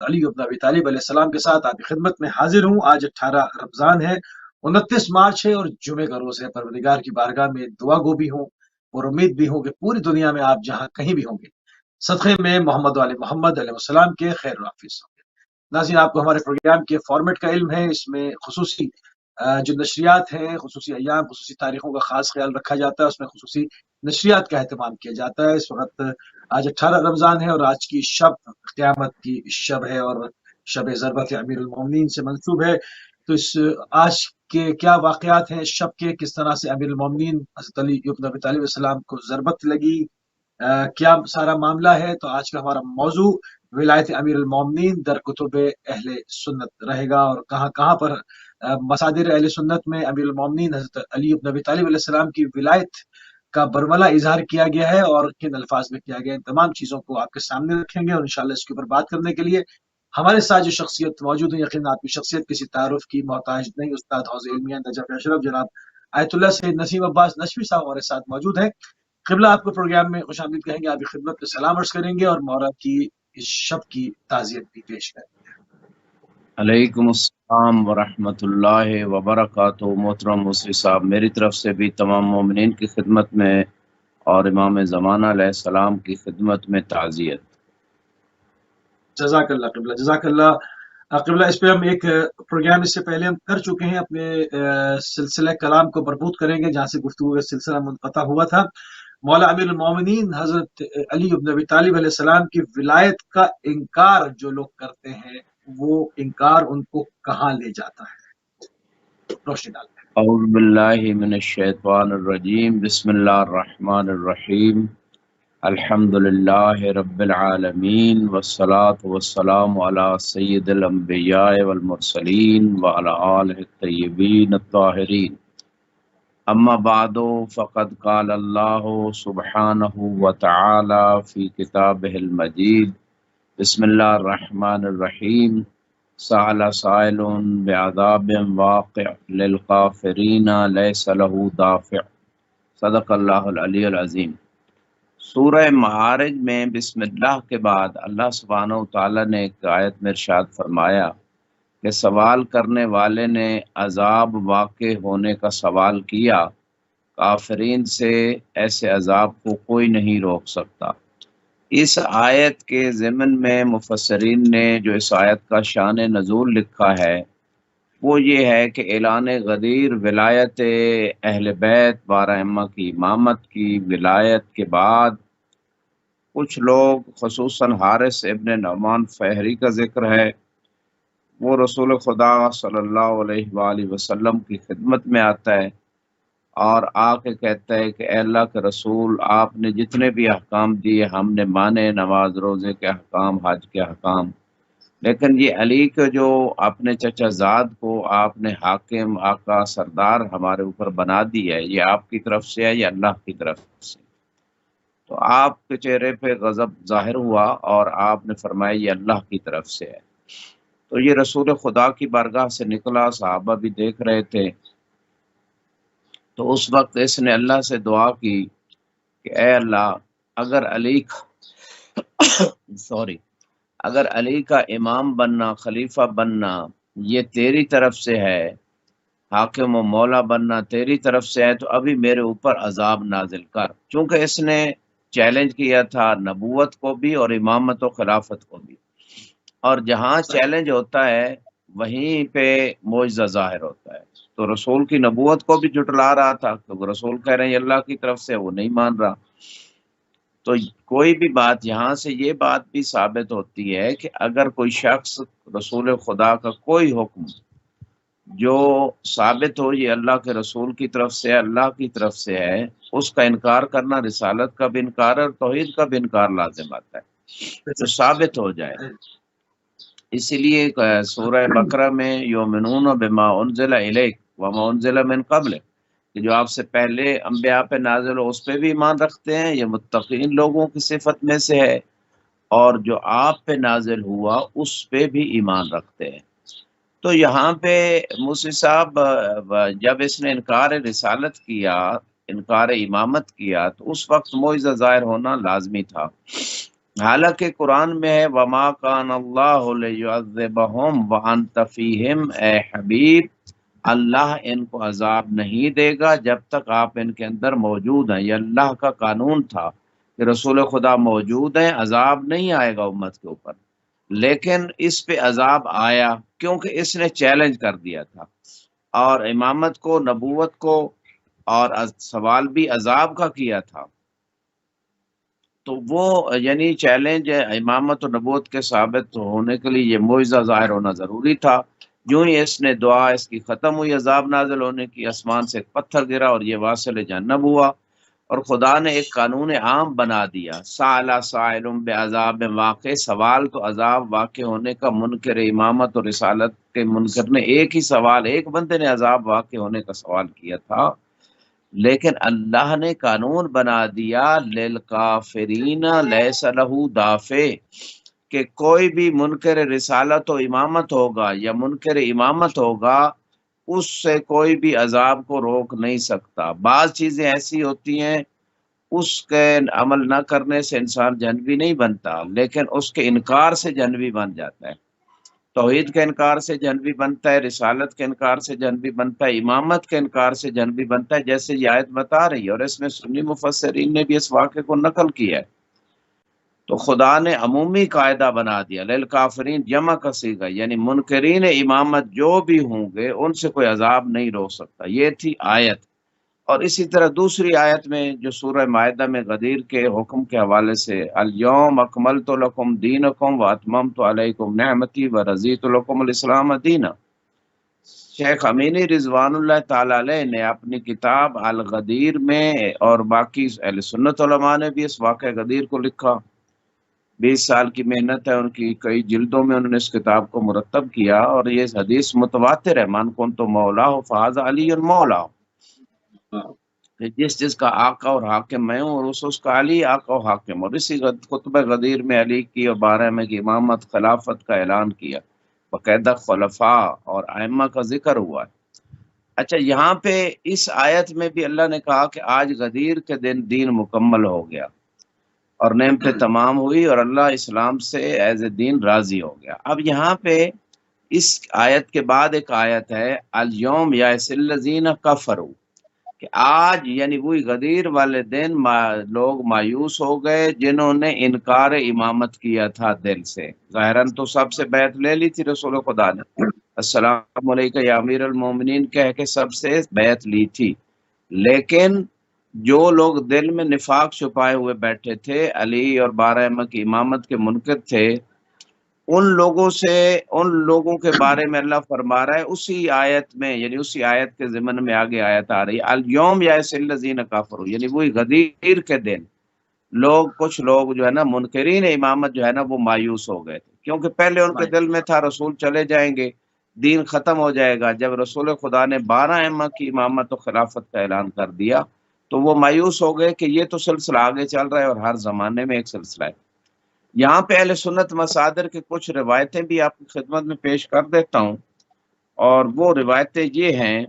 علی بن ابی طالب علیہ السلام کے ساتھ آپ کی خدمت میں حاضر ہوں۔ آج 18 رمضان ہے، 29 مارچ ہے اور جمعے کا روز ہے۔ پروردگار کی بارگاہ میں دعا گو بھی ہوں اور امید بھی ہوں کہ پوری دنیا میں آپ جہاں کہیں بھی ہوں گے صدقے میں محمد وآل محمد علیہ السلام کے خیر حافظ ہوں گے۔ ناظرین، آپ کو ہمارے پروگرام کے فارمیٹ کا علم ہے، اس میں خصوصی جو نشریات ہیں، خصوصی ایام، خصوصی تاریخوں کا خاص خیال رکھا جاتا ہے، اس میں خصوصی نشریات کا اہتمام کیا جاتا ہے۔ اس وقت آج 18 رمضان ہے اور آج کی شب قیامت کی شب ہے اور شب ضربت امیر المومنین سے منسوب ہے۔ تو اس آج کے کیا واقعات ہیں شب کے، کس طرح سے امیر المومنین حضرت علی بن ابی طالب علیہ السلام کو ضربت لگی، کیا سارا معاملہ ہے، تو آج کا ہمارا موضوع ولایت امیر المومنین در کتب اہل سنت رہے گا، اور کہاں کہاں پر مصادر اہل سنت میں امیر المومنین حضرت علی بن ابی طالب علیہ السلام کی ولایت کا برملا اظہار کیا گیا ہے اور کن الفاظ میں کیا گیا ہے۔ ان تمام چیزوں کو آپ کے سامنے رکھیں گے اور انشاءاللہ اس کے اوپر بات کرنے کے لیے ہمارے ساتھ جو شخصیت موجود ہیں، یقیناً آپ کی شخصیت کسی تعارف کی محتاج نہیں۔ استاد حوض علمیہ نجف اشرف جناب آیت اللہ سید نسیم عباس نشوی صاحب ہمارے ساتھ موجود ہیں۔ قبلہ آپ کو پروگرام میں خوش آمدید کہیں گے، آپ کی خدمت میں سلام عرض کریں گے اور مورا کی اس شب کی تعزیت بھی پیش کریں گے۔ علیکم السلام ورحمۃ اللہ وبرکاتہ۔ محترم مصری صاحب، میری طرف سے بھی تمام مومنین کی خدمت میں اور امام زمانہ علیہ السلام کی خدمت میں تعزیت۔ جزاک اللہ قبلہ، جزاک اللہ قبلہ۔ اس پہ ہم ایک پروگرام اس سے پہلے ہم کر چکے ہیں، اپنے سلسلہ کلام کو مربوط کریں گے جہاں سے گفتگو کا سلسلہ منقطع ہوا تھا۔ مولا امیر المومنین حضرت علی بن ابی طالب علیہ السلام کی ولایت کا انکار جو لوگ کرتے ہیں، وہ انکار ان کو کہاں لے جاتا ہے؟ روشنی ڈالتے ہیں۔ اعوذ باللہ من الشیطان الرجیم، بسم اللہ الرحمن الرحیم، الحمد للہ رب العالمین، والصلاة والسلام علی سید الانبیاء والمرسلین وعلی آلہ الطیبین الطاہرین۔ اما بعد فقد قال اللہ سبحانہ وتعالی فی کتابہ المجید، بسم اللہ الرحمن الرحیم، سأل سائل بعذاب واقع للکافرین لیس له دافع۔ صدق اللہ العلی العظیم۔ سورہ معارج میں بسم اللہ کے بعد اللہ سبحانہ وتعالی نے ایک آیت میں ارشاد فرمایا کہ سوال کرنے والے نے عذاب واقع ہونے کا سوال کیا، کافرین سے ایسے عذاب کو کوئی نہیں روک سکتا۔ اس آیت کے ضمن میں مفسرین نے جو اس آیت کا شان نزول لکھا ہے وہ یہ ہے کہ اعلان غدیر ولایت اہل بیت 12 ائمہ کی امامت کی ولایت کے بعد کچھ لوگ، خصوصاً حارث ابن نعمان فہری کا ذکر ہے، وہ رسول خدا صلی اللہ علیہ وآلہ وسلم کی خدمت میں آتا ہے اور آ کے کہتا ہے کہ اے اللہ کے رسول، آپ نے جتنے بھی احکام دیے ہم نے مانے، نماز روزے کے احکام، حج کے احکام، لیکن یہ علی کے جو اپنے چچا زاد کو آپ نے حاکم، آقا، سردار ہمارے اوپر بنا دی ہے، یہ آپ کی طرف سے ہے یا اللہ کی طرف سے؟ تو آپ کے چہرے پہ غضب ظاہر ہوا اور آپ نے فرمایا یہ اللہ کی طرف سے ہے۔ تو یہ رسول خدا کی بارگاہ سے نکلا، صحابہ بھی دیکھ رہے تھے، تو اس وقت اس نے اللہ سے دعا کی کہ اے اللہ، اگر علی اگر علی کا امام بننا، خلیفہ بننا یہ تیری طرف سے ہے، حاکم و مولا بننا تیری طرف سے ہے، تو ابھی میرے اوپر عذاب نازل کر۔ چونکہ اس نے چیلنج کیا تھا نبوت کو بھی اور امامت و خلافت کو بھی، اور جہاں چیلنج ہوتا ہے وہیں پہ معجزہ ظاہر ہوتا ہے۔ تو رسول کی نبوت کو بھی جھٹلا رہا تھا، کیونکہ رسول کہہ رہے ہیں اللہ کی طرف سے، وہ نہیں مان رہا۔ تو کوئی بھی بات، یہاں سے یہ بات بھی ثابت ہوتی ہے کہ اگر کوئی شخص رسول خدا کا کوئی حکم جو ثابت ہو یہ اللہ کے رسول کی طرف سے، اللہ کی طرف سے ہے، اس کا انکار کرنا رسالت کا بھی انکار ہے اور توحید کا بھی انکار لازم آتا ہے، جو ثابت ہو جائے۔ اسی لیے سورہ بقرہ میں یؤمنون بما انزل الیک وما انزل من قبل، کہ جو آپ سے پہلے انبیاء پہ نازل ہو اس پہ بھی ایمان رکھتے ہیں، یہ متقین لوگوں کی صفت میں سے ہے، اور جو آپ پہ نازل ہوا اس پہ بھی ایمان رکھتے ہیں۔ تو یہاں پہ موسی صاحب جب اس نے انکار رسالت کیا، انکار امامت کیا، تو اس وقت معجزہ ظاہر ہونا لازمی تھا، حالانکہ قرآن میں ہے وما کان اللہ لیعذبہم وانت فیہم، اے حبیب اللہ ان کو عذاب نہیں دے گا جب تک آپ ان کے اندر موجود ہیں۔ یہ اللہ کا قانون تھا کہ رسول خدا موجود ہیں، عذاب نہیں آئے گا امت کے اوپر، لیکن اس پہ عذاب آیا کیونکہ اس نے چیلنج کر دیا تھا، اور امامت کو، نبوت کو، اور سوال بھی عذاب کا کیا تھا۔ تو وہ یعنی چیلنج امامت و نبوت کے ثابت ہونے کے لیے یہ معجزہ ظاہر ہونا ضروری تھا۔ جو ہی اس نے دعا اس کی ختم ہوئی عذاب نازل ہونے کی، آسمان سے ایک پتھر گرا اور یہ واصل جہنم ہوا، اور خدا نے ایک قانون عام بنا دیا، سائل سائل بعذاب واقع، سوال تو عذاب واقع ہونے کا، منکر امامت اور رسالت کے منکر نے ایک ہی سوال، ایک بندے نے عذاب واقع ہونے کا سوال کیا تھا، لیکن اللہ نے قانون بنا دیا للکافرین لیس لہ دافع، کہ کوئی بھی منکر رسالت و امامت ہوگا یا منکر امامت ہوگا، اس سے کوئی بھی عذاب کو روک نہیں سکتا۔ بعض چیزیں ایسی ہوتی ہیں اس کے عمل نہ کرنے سے انسان جہنمی نہیں بنتا، لیکن اس کے انکار سے جہنمی بن جاتا ہے۔ توحید کے انکار سے جہنمی بنتا ہے، رسالت کے انکار سے جہنمی بنتا ہے، امامت کے انکار سے جہنمی بنتا ہے، جیسے یہ آیت بتا رہی ہے، اور اس میں سنی مفسرین نے بھی اس واقعے کو نقل کیا ہے۔ تو خدا نے عمومی قاعدہ بنا دیا، للکافرین جمع کا صیغہ، یعنی منکرین امامت جو بھی ہوں گے ان سے کوئی عذاب نہیں روک سکتا۔ یہ تھی آیت۔ اور اسی طرح دوسری آیت میں جو سورہ مائدہ میں غدیر کے حکم کے حوالے سے، الیوم اکملت لکم دینکم واتممت علیکم نعمتی ورضیت لکم الاسلام دینا، شیخ امینی رضوان اللہ تعالی علیہ نے اپنی کتاب الغدیر میں، اور باقی اہل سنت علماء نے بھی اس واقعہ غدیر کو لکھا، 20 سال کی محنت ہے ان کی، کئی جلدوں میں انہوں نے اس کتاب کو مرتب کیا، اور یہ حدیث متواتر ہے، من کنت مولا فہذا علی مولا، کہ جس کا آقا اور حاکم میں ہوں، اور اس کا علی آقا و حاکم، اور اسی خطبہ غدیر میں علی کی اور 12 میں کی امامت خلافت کا اعلان کیا، باقاعدہ خلفاء اور ائمہ کا ذکر ہوا ہے۔ اچھا، یہاں پہ اس آیت میں بھی اللہ نے کہا کہ آج غدیر کے دن دین مکمل ہو گیا اور نعمتیں تمام ہوئی، اور اللہ اسلام سے ایز اے دین راضی ہو گیا۔ اب یہاں پہ اس آیت کے بعد ایک آیت ہے الیوم یئس الذین کفروا، کہ آج یعنی وہی غدیر والے دن لوگ مایوس ہو گئے جنہوں نے انکار امامت کیا تھا دل سے، ظاہراً تو سب سے بیعت لے لی تھی رسول خدا نے، السلام علیکم یا امیر المومنین کہہ کے سب سے بیعت لی تھی، لیکن جو لوگ دل میں نفاق چھپائے ہوئے بیٹھے تھے، علی اور 12 ائمہ کی امامت کے منکر تھے، ان لوگوں کے بارے میں اللہ فرما رہا ہے اسی آیت میں، یعنی اسی آیت کے ضمن میں آگے آیت آ رہی ہے الیوم یئس الذین کفروا، یعنی وہی غدیر کے دن کچھ لوگ جو ہے نا منکرین امامت جو ہے نا وہ مایوس ہو گئے تھے، کیونکہ پہلے ان کے دل میں تھا رسول چلے جائیں گے، دین ختم ہو جائے گا۔ جب رسول خدا نے 12 ائمہ کی امامت و خلافت کا اعلان کر دیا تو وہ مایوس ہو گئے کہ یہ تو سلسلہ آگے چل رہا ہے، اور ہر زمانے میں ایک سلسلہ ہے۔ یہاں پہ اہل سنت مصادر کی کچھ روایتیں بھی آپ کی خدمت میں پیش کر دیتا ہوں، اور وہ روایتیں یہ ہیں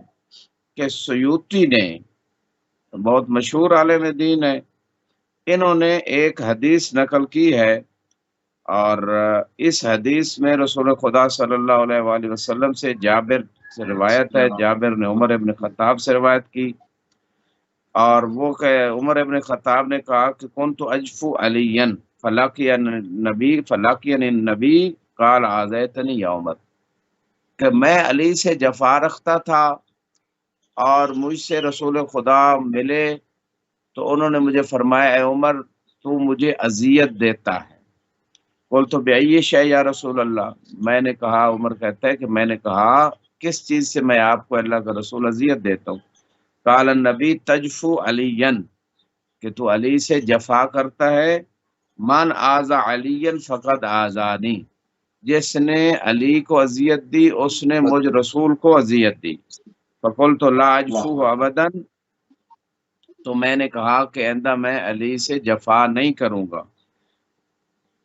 کہ سیوطی نے، بہت مشہور عالم دین ہے، انہوں نے ایک حدیث نقل کی ہے، اور اس حدیث میں رسول خدا صلی اللہ علیہ وآلہ وسلم سے جابر سے روایت ہے، جابر نے عمر ابن خطاب سے روایت کی، اور وہ کہ عمر ابن خطاب نے کہا کہ کنت اجفو علین فلاقین النبی قال آذیتنی یا عمر، کہ میں علی سے جفا رکھتا تھا اور مجھ سے رسول خدا ملے تو انہوں نے مجھے فرمایا اے عمر تو مجھے اذیت دیتا ہے، قلت بأی شیء یا رسول اللہ، میں نے کہا، عمر کہتا ہے کہ میں نے کہا کس چیز سے میں آپ کو اللہ کا رسول اذیت دیتا ہوں، قال النبی تجفو علین، کہ تو علی سے جفا کرتا ہے، من آذا علی فقد آذانی، جس نے علی کو اذیت دی اس نے مجھ رسول کو اذیت دی، فقلت لا اجفو ابدا، تو میں نے کہا کہ آئندہ میں علی سے جفا نہیں کروں گا۔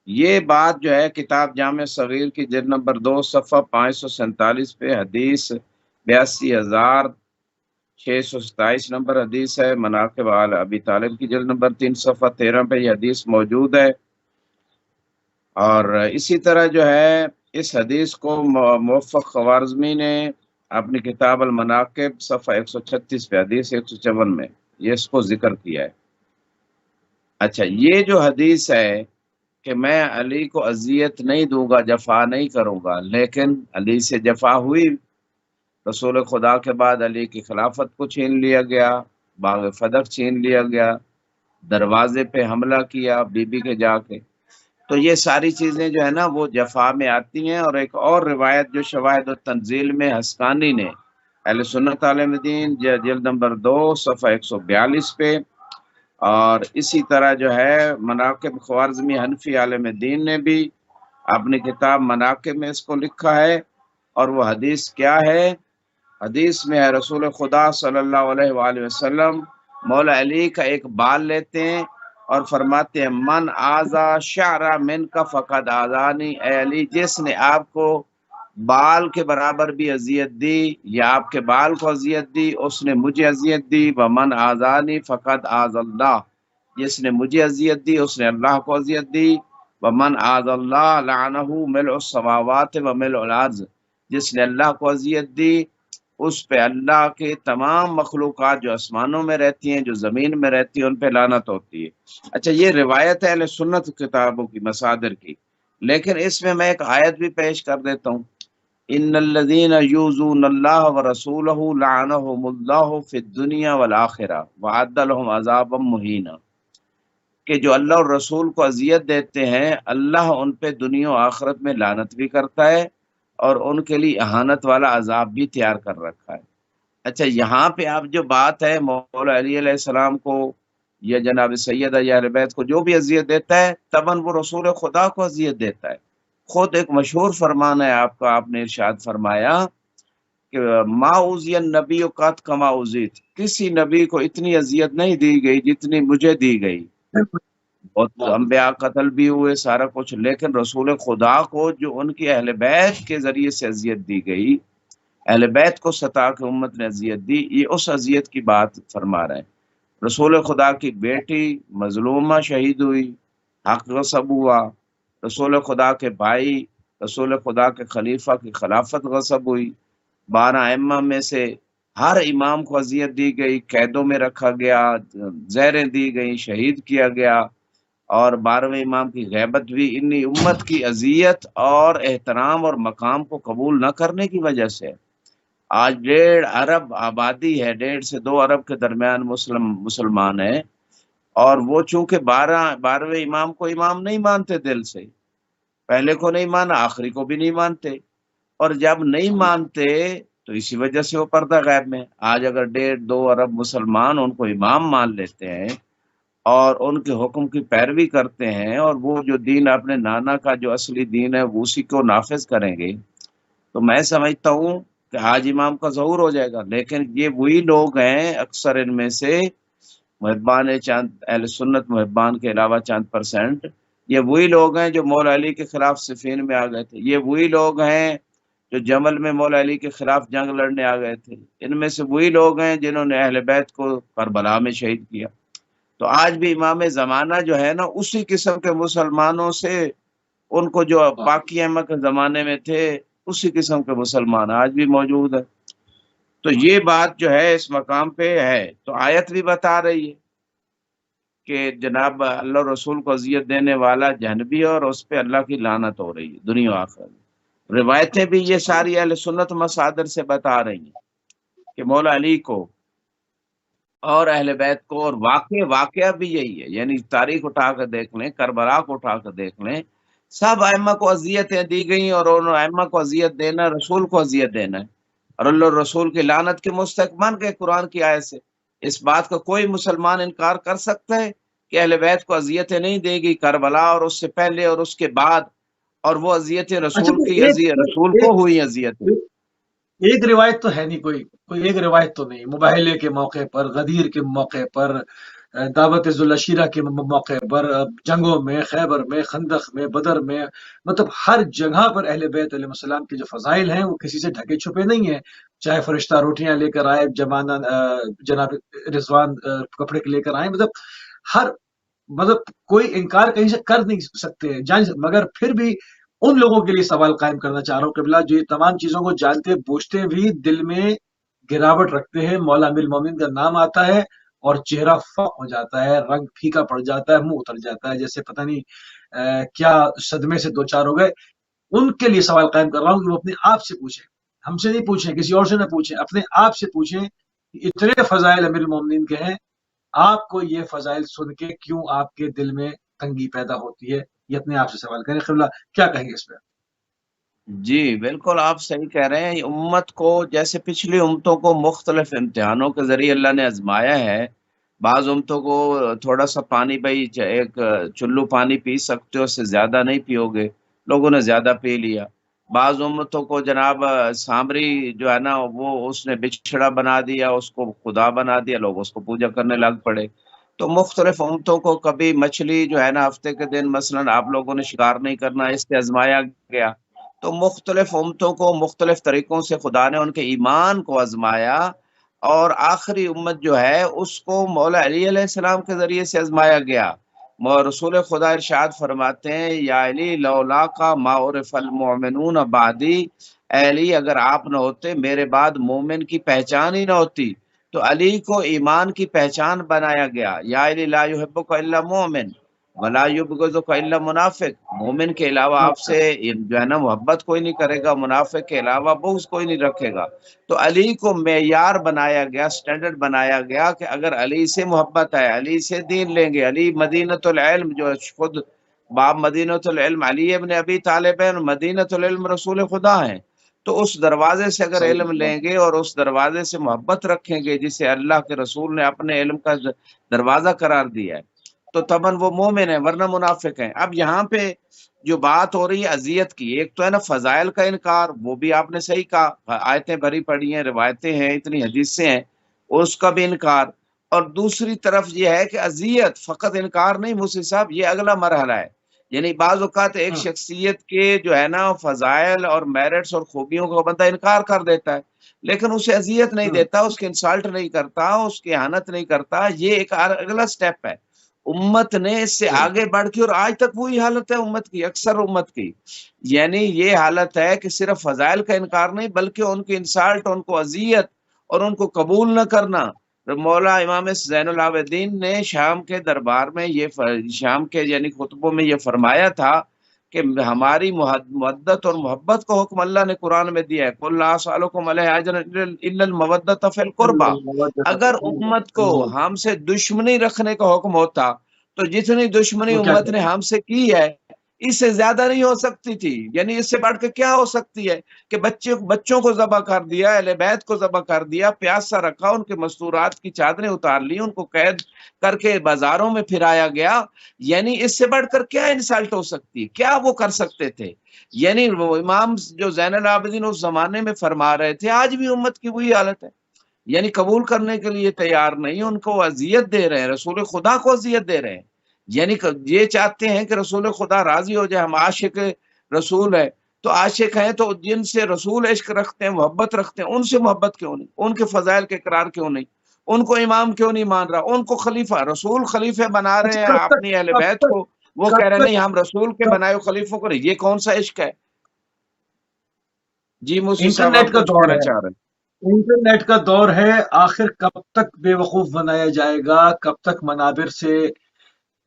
یہ بات جو ہے کتاب جامع صغیر کی جلد نمبر 2 صفحہ 547 پہ حدیث 82,627 نمبر حدیث ہے، مناقب آل ابی طالب کی جلد نمبر 3 صفحہ 13 پہ یہ حدیث موجود ہے، اور اسی طرح جو ہے اس حدیث کو موفق خوارزمی نے اپنی کتاب المناقب صفحہ 136 پہ حدیث 154 میں یہ اس کو ذکر کیا ہے۔ اچھا، یہ جو حدیث ہے کہ میں علی کو اذیت نہیں دوں گا، جفا نہیں کروں گا، لیکن علی سے جفا ہوئی، رسول خدا کے بعد علی کی خلافت کو چھین لیا گیا، باغ فدق چھین لیا گیا، دروازے پہ حملہ کیا بی بی کے جا کے، تو یہ ساری چیزیں جو ہے نا وہ جفا میں آتی ہیں۔ اور ایک اور روایت جو شواہد و تنزیل میں حسقانی نے اہل سنت عالم دین جلد نمبر 2 صفحہ 142 پہ، اور اسی طرح جو ہے مناقب خوارزمی حنفی عالم دین نے بھی اپنی کتاب مناقب میں اس کو لکھا ہے۔ اور وہ حدیث کیا ہے؟ حدیث میں ہے رسول خدا صلی اللہ علیہ وآلہ وسلم مولا علی کا ایک بال لیتے ہیں اور فرماتے ہیں من آزا شعرا من کا فقد آزانی، اے علی جس نے آپ کو بال کے برابر بھی اذیت دی یا آپ کے بال کو اذیت دی اس نے مجھے اذیت دی، ومن آزانی فقد آز اللہ، جس نے مجھے اذیت دی اس نے اللہ کو اذیت دی، ومن آز اللہ لعنہ ملء السماوات وملء الارض، جس نے اللہ کو اذیت دی اس پہ اللہ کے تمام مخلوقات جو آسمانوں میں رہتی ہیں جو زمین میں رہتی ہیں ان پہ لعنت ہوتی ہے۔ اچھا، یہ روایت ہے اہل سنت کتابوں کی مصادر کی، لیکن اس میں میں ایک آیت بھی پیش کر دیتا ہوں، ان الذین یؤذون اللہ ورسولہ لعنہم اللہ فی الدنیا والآخرہ وأعد لهم عذابا مہینا، کہ جو اللہ اور رسول کو اذیت دیتے ہیں اللہ ان پہ دنیا و آخرت میں لعنت بھی کرتا ہے اور ان کے لیے اہانت والا عذاب بھی تیار کر رکھا ہے۔ اچھا، یہاں پہ آپ جو بات ہے مولا علی علیہ السلام کو یا جناب سیدہ یا اہل بیت کو جو بھی اذیت دیتا ہے تباً وہ رسول خدا کو اذیت دیتا ہے۔ خود ایک مشہور فرمان ہے آپ کا، آپ نے ارشاد فرمایا کہ ما اوذی النبی قط کما اوذیت، کسی نبی کو اتنی اذیت نہیں دی گئی جتنی مجھے دی گئی، بہت انبیاء قتل بھی ہوئے سارا کچھ، لیکن رسول خدا کو جو ان کی اہل بیت کے ذریعے سے اذیت دی گئی، اہل بیت کو ستا کے امت نے اذیت دی، یہ اس اذیت کی بات فرما رہے ہیں۔ رسول خدا کی بیٹی مظلومہ شہید ہوئی، حق غصب ہوا، رسول خدا کے بھائی رسول خدا کے خلیفہ کی خلافت غصب ہوئی، 12 ائمہ میں سے ہر امام کو اذیت دی گئی، قیدوں میں رکھا گیا، زہریں دی گئی، شہید کیا گیا، اور 12ویں امام کی غیبت بھی انی امت کی اذیت اور احترام اور مقام کو قبول نہ کرنے کی وجہ سے۔ آج 1.5 ارب آبادی ہے، 1.5 سے 2 ارب کے درمیان مسلمان ہیں، اور وہ چونکہ 12ویں امام کو امام نہیں مانتے، دل سے پہلے کو نہیں مانا آخری کو بھی نہیں مانتے، اور جب نہیں مانتے تو اسی وجہ سے وہ پردہ غیب میں۔ آج اگر 1.5-2 ارب مسلمان ان کو امام مان لیتے ہیں اور ان کے حکم کی پیروی کرتے ہیں اور وہ جو دین اپنے نانا کا جو اصلی دین ہے وہ اسی کو نافذ کریں گے، تو میں سمجھتا ہوں کہ آج امام کا ظہور ہو جائے گا۔ لیکن یہ وہی لوگ ہیں، اکثر ان میں سے محبان چاند اہل سنت محبان کے علاوہ چند پرسنٹ، یہ وہی لوگ ہیں جو مولا علی کے خلاف صفین میں آ گئے تھے، یہ وہی لوگ ہیں جو جمل میں مولا علی کے خلاف جنگ لڑنے آ گئے تھے، ان میں سے وہی لوگ ہیں جنہوں نے اہل بیت کو کربلا میں شہید کیا۔ تو آج بھی امام زمانہ جو ہے نا اسی قسم کے مسلمانوں سے، ان کو جو باقی ائمہ کے زمانے میں تھے اسی قسم کے مسلمان آج بھی موجود ہے۔ تو یہ بات جو ہے اس مقام پہ ہے، تو آیت بھی بتا رہی ہے کہ جناب اللہ رسول کو اذیت دینے والا جہنمی ہے اور اس پہ اللہ کی لعنت ہو رہی ہے دنیا و آخرت میں۔ روایتیں بھی یہ ساری اہل سنت مصادر سے بتا رہی ہیں کہ مولا علی کو اور اہل بیت کو، اور واقعہ بھی یہی ہے، یعنی تاریخ اٹھا کر دیکھ لیں، کربلا کو اٹھا کر دیکھ لیں، سب ائمہ کو اذیتیں دی گئی، اور ان ائمہ کو اذیت دینا رسول کو اذیت دینا ہے، اور اللہ رسول کی لعنت کے مستحق بن گئے قرآن کی آیت سے۔ اس بات کا کوئی مسلمان انکار کر سکتا ہے کہ اہل بیت کو اذیتیں نہیں دے گی کربلا اور اس سے پہلے اور اس کے بعد، اور وہ اذیتیں اچھا، رسول تو کی رسول کو ہوئی اذیتیں۔ ایک روایت تو ہے نہیں، کوئی ایک روایت تو نہیں، مباہلے کے موقع پر، غدیر کے موقع پر، دعوت ذوالعشیرہ کے موقع پر، جنگوں میں، خیبر میں، خندق میں، بدر میں، مطلب ہر جگہ پر اہل بیت علیہ السلام کے جو فضائل ہیں وہ کسی سے ڈھکے چھپے نہیں ہیں، چاہے فرشتہ روٹیاں لے کر آئے، جناب رضوان کپڑے لے کر آئے، مطلب ہر مطلب کوئی انکار کہیں سے کر نہیں سکتے مگر پھر بھی ان لوگوں کے لیے سوال قائم کرنا چاہ رہا ہوں قبلہ جو یہ تمام چیزوں کو جانتے بوجھتے بھی دل میں گراوٹ رکھتے ہیں، مولا امیر المومنین کا نام آتا ہے اور چہرہ فاق ہو جاتا ہے، رنگ پھیکا پڑ جاتا ہے، منہ اتر جاتا ہے، جیسے پتہ نہیں کیا صدمے سے دو چار ہو گئے۔ ان کے لیے سوال قائم کر رہا ہوں کہ وہ اپنے آپ سے پوچھیں، ہم سے نہیں پوچھیں، کسی اور سے نہ پوچھیں، اپنے آپ سے پوچھیں کہ اتنے فضائل امیر المومنین کے ہیں، آپ کو یہ فضائل سن کے کیوں آپ کے دل میں تنگی پیدا ہوتی ہے؟ یہ اپنے آپ سے سوال کریں۔ قبلہ کیا کہیں گے اس پہ؟ جی بالکل آپ صحیح کہہ رہے ہیں، امت کو جیسے پچھلی امتوں کو مختلف امتحانوں کے ذریعے اللہ نے آزمایا ہے۔ بعض امتوں کو تھوڑا سا پانی، بھائی ایک چلو پانی پی سکتے ہو، اس سے زیادہ نہیں پیو گے، لوگوں نے زیادہ پی لیا۔ بعض امتوں کو جناب سامری جو ہے نا وہ اس نے بچھڑا بنا دیا، اس کو خدا بنا دیا، لوگ اس کو پوجا کرنے لگ پڑے۔ تو مختلف امتوں کو کبھی مچھلی جو ہے نا ہفتے کے دن مثلاً آپ لوگوں نے شکار نہیں کرنا، اس سے آزمایا گیا۔ تو مختلف امتوں کو مختلف طریقوں سے خدا نے ان کے ایمان کو آزمایا، اور آخری امت جو ہے اس کو مولا علی علیہ السلام کے ذریعے سے آزمایا گیا۔ رسول خدا ارشاد فرماتے ہیں، یا علی لولا کا ما عرف المؤمنون بعدی، اے علی اگر آپ نہ ہوتے میرے بعد مومن کی پہچان ہی نہ ہوتی۔ تو علی کو ایمان کی پہچان بنایا گیا، یا علی لا یحبک الا مومن ولا یبغضک الا منافق، مومن کے علاوہ آپ سے جو ہے نا محبت کوئی نہیں کرے گا، منافق کے علاوہ بغض کوئی نہیں رکھے گا۔ تو علی کو معیار بنایا گیا، سٹینڈرڈ بنایا گیا کہ اگر علی سے محبت ہے، علی سے دین لیں گے۔ علی مدینۃ العلم، جو خود باب مدینۃ العلم علی ابن ابی طالب ہے، مدینۃ العلم رسول خدا ہیں۔ تو اس دروازے سے اگر علم صحیح لیں گے اور اس دروازے سے محبت رکھیں گے جسے اللہ کے رسول نے اپنے علم کا دروازہ قرار دیا ہے، تو تباً وہ مومن ہے، ورنہ منافق ہیں۔ اب یہاں پہ جو بات ہو رہی ہے اذیت کی، ایک تو ہے نا فضائل کا انکار، وہ بھی آپ نے صحیح کہا، آیتیں بھری پڑی ہیں، روایتیں ہیں، اتنی حدیثیں ہیں، اس کا بھی انکار۔ اور دوسری طرف یہ ہے کہ اذیت فقط انکار نہیں، موسی صاحب یہ اگلا مرحلہ ہے۔ یعنی بعض اوقات ایک شخصیت کے جو ہے نا فضائل اور میرٹس اور خوبیوں کا بندہ انکار کر دیتا ہے، لیکن اسے اذیت نہیں دیتا، اس کی انسالٹ نہیں کرتا، اس کی اہانت نہیں کرتا، یہ ایک اگلا سٹیپ ہے۔ امت نے اس سے آگے بڑھ کے، اور آج تک وہی حالت ہے امت کی، اکثر امت کی، یعنی یہ حالت ہے کہ صرف فضائل کا انکار نہیں بلکہ ان کی انسالٹ، ان کو اذیت اور ان کو قبول نہ کرنا۔ مولا امام زین العابدین نے شام کے دربار میں شام کے یعنی خطبوں میں یہ فرمایا تھا کہ ہماری مودت اور محبت کا حکم اللہ نے قرآن میں دیا ہے، قل لا اسألکم علیہ اجرا الا المودۃ فی القربى۔ اگر امت کو ہم سے دشمنی رکھنے کا حکم ہوتا تو جتنی دشمنی وہ کیا امت نے کہتے ہیں؟ ہم سے کی ہے اس سے زیادہ نہیں ہو سکتی تھی، یعنی اس سے بڑھ کے کیا ہو سکتی ہے کہ بچوں کو ذبح کر دیا، اہل بیت کو ذبح کر دیا، پیاسا رکھا، ان کے مستورات کی چادریں اتار لی، ان کو قید کر کے بازاروں میں پھرایا گیا، یعنی اس سے بڑھ کر کیا انسلٹ ہو سکتی ہے؟ کیا وہ کر سکتے تھے؟ یعنی وہ امام جو زین العابدین اس زمانے میں فرما رہے تھے، آج بھی امت کی وہی حالت ہے، یعنی قبول کرنے کے لیے تیار نہیں، ان کو اذیت دے رہے ہیں، رسول خدا کو اذیت دے رہے ہیں، یعنی یہ چاہتے ہیں کہ رسول خدا راضی ہو جائے، ہم عاشق رسول ہے، تو عاشق ہیں تو جن سے رسول عشق رکھتے ہیں، محبت رکھتے ہیں، ان سے محبت کیوں نہیں؟ ان کے فضائل کے اقرار کیوں نہیں؟ ان کو امام کیوں نہیں مان رہا؟ ان کو خلیفہ، رسول خلیفے بنا رہے ہیں اچھا کب تک اپنی اہل کب بیت تک کو، وہ کہہ کب رہے ہیں تک نہیں ہم رسول کے کب بنائے خلیفوں کو نہیں، یہ کون سا عشق ہے؟ جی موسی صاحب انٹرنیٹ آپ کا کچھ دور کہنا ہے، چاہ رہے ہیں؟ انٹرنیٹ کا دور ہے، آخر کب تک بے وقوف بنایا جائے گا؟ کب تک منابر سے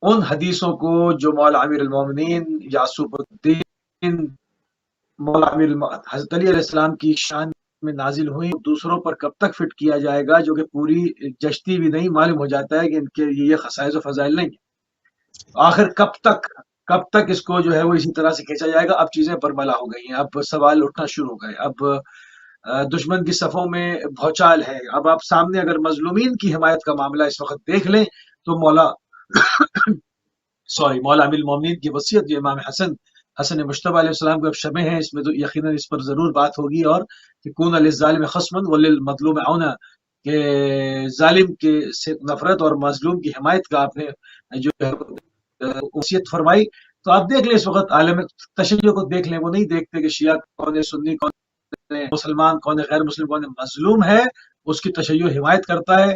ان حدیثوں کو جو مولا امیر المومنین یعصوب الدین مولا حضرت علی علیہ السلام کی شان میں نازل ہوئی، دوسروں پر کب تک فٹ کیا جائے گا، جو کہ پوری جشتی بھی نہیں، معلوم ہو جاتا ہے کہ ان کے یہ خصائص و فضائل نہیں ہیں۔ آخر کب تک اس کو جو ہے وہ اسی طرح سے کھینچا جائے گا؟ اب چیزیں برملا ہو گئی ہیں، اب سوال اٹھنا شروع ہو گئے، اب دشمن کی صفوں میں بھوچال ہے۔ اب آپ سامنے اگر مظلومین کی حمایت کا معاملہ اس وقت دیکھ لیں تو مولا امیر المومنین کی وصیت جو امام حسن مجتبی علیہ السلام کو اب شبہ ہیں، اس میں تو یقیناً اس پر ضرور بات ہوگی، اور کہ کون للظالم خصما وللمظلوم عونا، کہ ظالم کے سے نفرت اور مظلوم کی حمایت کا آپ نے جو ہے وصیت فرمائی۔ تو آپ دیکھ لیں اس وقت عالم تشیع کو دیکھ لیں، وہ نہیں دیکھتے کہ شیعہ کون ہے، سنی کون ہے، مسلمان کون ہے، غیر مسلم کون ہے، مظلوم ہے اس کی تشیع حمایت کرتا ہے،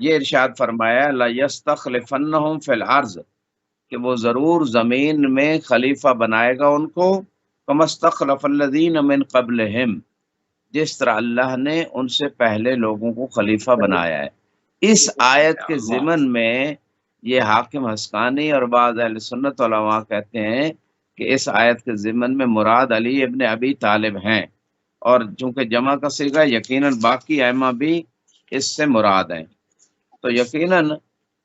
یہ ارشاد فرمایا لا یستخلفنہم فی الارض، کہ وہ ضرور زمین میں خلیفہ بنائے گا ان کو، کما استخلف الذین من قبلہم، جس طرح اللہ نے ان سے پہلے لوگوں کو خلیفہ بنایا ہے۔ اس آیت کے اللہ ضمن میں یہ حاکم حسقانی اور بعض اہل سنت علماء کہتے ہیں کہ اس آیت کے ضمن میں مراد علی ابن ابی طالب ہیں، اور چونکہ جمع کا صیغہ یقیناً باقی ائمہ بھی اس سے مراد ہیں۔ تو یقیناً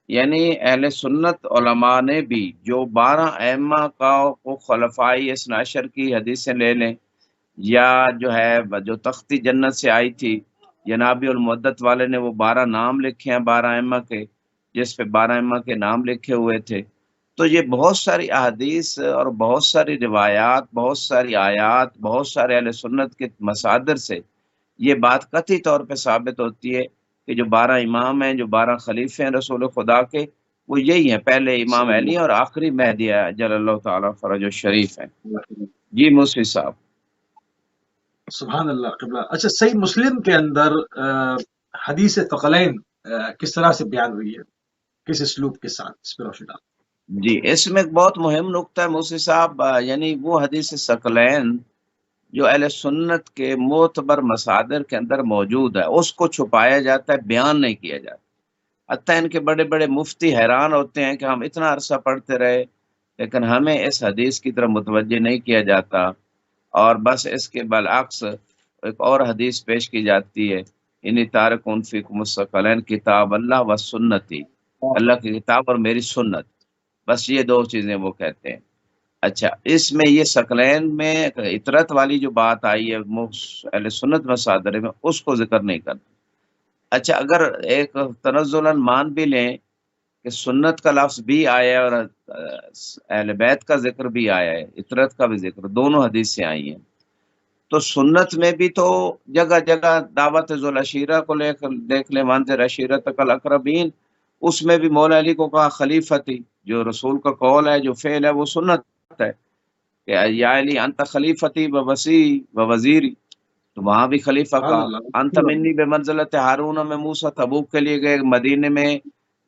یعنی اہل سنت علماء نے بھی جو 12 ائمہ کا کو خلفائی اثنا عشر کی حدیثیں لے لیں، یا جو ہے جو تختی جنت سے آئی تھی جنابی المدت والے نے وہ 12 نام لکھے ہیں 12 ائمہ کے، جس پہ 12 ائمہ کے نام لکھے ہوئے تھے، تو یہ بہت ساری احادیث اور بہت ساری روایات، بہت ساری آیات، بہت سارے اہل سنت کے مصادر سے یہ بات قطعی طور پہ ثابت ہوتی ہے کہ جو 12 امام ہیں، جو 12 خلیفے ہیں رسول خدا کے، وہ یہی ہیں، پہلے امام صلی علی اور آخری مہدی جل اللہ تعالیٰ فرج الشریف ہیں۔ اللہ جی موسوی صاحب۔ سبحان اللہ قبلہ۔ اچھا، صحیح مسلم کے اندر حدیث ثقلین کس طرح سے بیان ہوئی ہے، کس اسلوب کے ساتھ، اس پہ روشنی ڈال۔ جی اس میں ایک بہت مہم نقطہ ہے موسی صاحب، یعنی وہ حدیث ثقلین جو اہل سنت کے معتبر مصادر کے اندر موجود ہے، اس کو چھپایا جاتا ہے، بیان نہیں کیا جاتا۔ حتیٰ ان کے بڑے بڑے مفتی حیران ہوتے ہیں کہ ہم اتنا عرصہ پڑھتے رہے لیکن ہمیں اس حدیث کی طرف متوجہ نہیں کیا جاتا، اور بس اس کے برعکس ایک اور حدیث پیش کی جاتی ہے، انی تارکون فیکم الثقلین کتاب اللہ و سنتی، اللہ کی کتاب اور میری سنت، بس یہ 2 چیزیں وہ کہتے ہیں۔ اچھا، اس میں یہ ثقلین میں اطرت والی جو بات آئی ہے اہل سنت مصادر میں، اس کو ذکر نہیں کرتا۔ اچھا، اگر ایک تنزلاً مان بھی لیں کہ سنت کا لفظ بھی آیا ہے اور اہل بیت کا ذکر بھی آیا ہے، اطرت کا بھی ذکر، دونوں حدیث سے آئی ہیں، تو سنت میں بھی تو جگہ جگہ دعوت ذوالعشیرہ کو دیکھ لیں، وانذر عشیرتک الاقربین، اس میں بھی مولا علی کو کہا خلیفتی، جو رسول کا قول ہے، جو فعل ہے، وہ سنت ہے کہ یا علی انت خلیفتی و وزیری، تو وہاں بھی خلیفہ سبحان کہا، انت اللہ۔ منی بے منزلت ہارون میں موسیٰ، تبوک کے لیے گئے مدینے میں،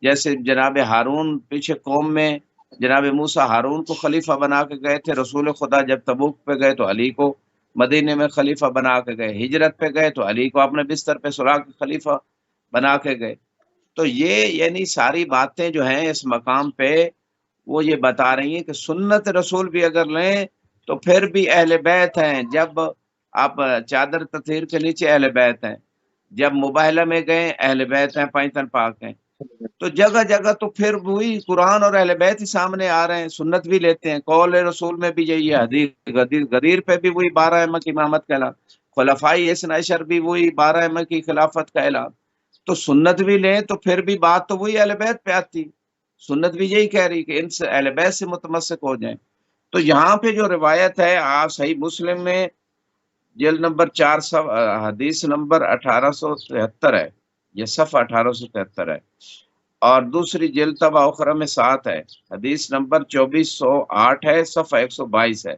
جیسے جناب ہارون پیچھے قوم میں جناب موسیٰ ہارون کو خلیفہ بنا کے گئے تھے، رسول خدا جب تبوک پہ گئے تو علی کو مدینے میں خلیفہ بنا کے گئے، ہجرت پہ گئے تو علی کو اپنے بستر پہ سلا کے خلیفہ بنا کے گئے۔ تو یہ یعنی ساری باتیں جو ہیں اس مقام پہ وہ یہ بتا رہی ہیں کہ سنت رسول بھی اگر لیں تو پھر بھی اہل بیت ہیں، جب آپ چادر تطہیر کے نیچے اہل بیت ہیں، جب مباہلہ میں گئے اہل بیت ہیں، پائتن پاک ہیں، تو جگہ جگہ تو پھر وہی قرآن اور اہل بیت ہی سامنے آ رہے ہیں، سنت بھی لیتے ہیں، قول رسول میں بھی یہی ہے، حدیث غدیر پہ بھی وہی 12 ائمہ کی امامت کا اعلان، خلفائی اثنا عشر بھی وہی 12 ائمہ کی خلافت کا اعلان، تو سنت بھی لیں تو پھر بھی بات تو وہی اہل بیت پہ آتی، سنت بھی یہی کہہ رہی کہ ان سے اہل بیت سے متمسک ہو جائیں۔ تو یہاں پہ جو روایت ہے آپ صحیح مسلم میں جلد نمبر 400 حدیث نمبر 1873 ہے، یہ صفحہ 1873 ہے، اور دوسری جلد طبع اخرى میں 7 ہے، حدیث نمبر 2408 ہے، صفحہ 122 ہے،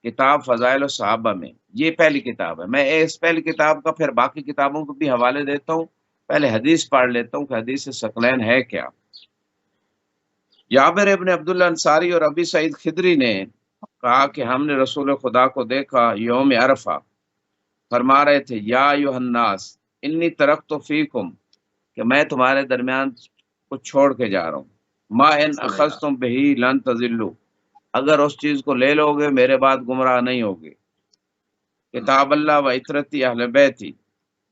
کتاب فضائل الصحابہ میں، یہ پہلی کتاب ہے۔ میں اس پہلی کتاب کا پھر باقی کتابوں کو بھی حوالے دیتا ہوں، پہلے حدیث پڑھ لیتا ہوں کہ حدیث ثقلین ہے کیا۔ جابر ابن عبداللہ انصاری اور ابی سعید خدری نے کہا کہ ہم نے رسول خدا کو دیکھا یوم عرفہ، فرما رہے تھے یا ایھا الناس انی ترکت فیکم، کہ میں تمہارے درمیان کچھ چھوڑ کے جا رہا ہوں، ما ان اخذتم بہی لن تضلوا، اگر اس چیز کو لے لو گے میرے بعد گمراہ نہیں ہوگے، کتاب اللہ و اطرتی اہل بیتی،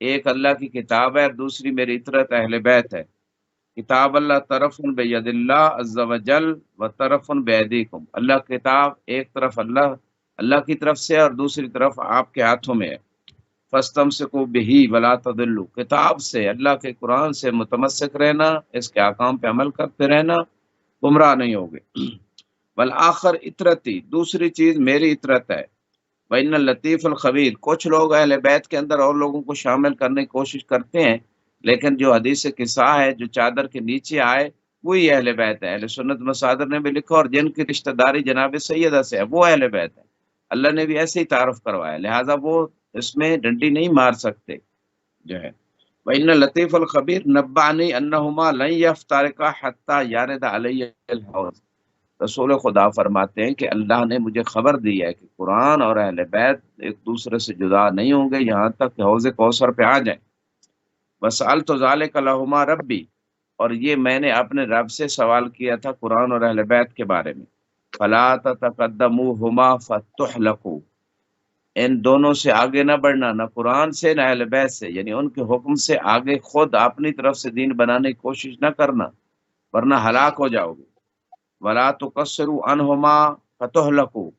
ایک اللہ کی کتاب ہے، دوسری میری اطرت اہل بیت ہے، کتاب اللہ طرف بید اللہ عز وجل و طرف بیدیکم، اللہ کتاب ایک طرف اللہ کی طرف سے اور دوسری طرف آپ کے ہاتھوں میں ہے، فاستمسکوا بہ ولا تضلوا، کتاب سے اللہ کے قرآن سے متمسک رہنا، اس کے احکام پہ عمل کرتے رہنا، گمراہ نہیں ہوگے۔ والآخر اطرتی، دوسری چیز میری اطرت ہے، وَإِنَّ اللطیف الخبیر، کچھ لوگ اہل بیت کے اندر اور لوگوں کو شامل کرنے کی کوشش کرتے ہیں، لیکن جو حدیث قصہ ہے جو چادر کے نیچے آئے وہی اہل بیت ہے، اہل سنت مصادر نے بھی لکھا، اور جن کی رشتہ داری جناب سیدہ سے ہے وہ اہل بیت ہے، اللہ نے بھی ایسے ہی تعارف کروایا، لہٰذا وہ اس میں ڈنڈی نہیں مار سکتے جو ہے۔ وَإِنَّ لطیف الخبیر نبعنی انہما لن یفترقا حتی یارد علی الحوض۔ رسول خدا فرماتے ہیں کہ اللہ نے مجھے خبر دی ہے کہ قرآن اور اہل بیت ایک دوسرے سے جدا نہیں ہوں گے یہاں تک کہ حوض کوثر پہ آ جائیں۔ وَسَأَلْتُ ذَلِكَ لَهُمَا رَبِّي، اور یہ میں نے اپنے رب سے سوال کیا تھا قرآن اور اہل بیت کے بارے میں۔ فَلَا تَتَقَدَّمُوهُمَا فَتُحْلَقُوا، ان دونوں سے آگے نہ بڑھنا، نہ قرآن سے نہ اہل بیت سے، یعنی ان کے حکم سے آگے خود اپنی طرف سے دین بنانے کی کوشش نہ کرنا ورنہ ہلاک ہو جاؤ گے۔ وَلَا تُقَصِّرُوا عَنْهُمَا فَتُهْلَكُوا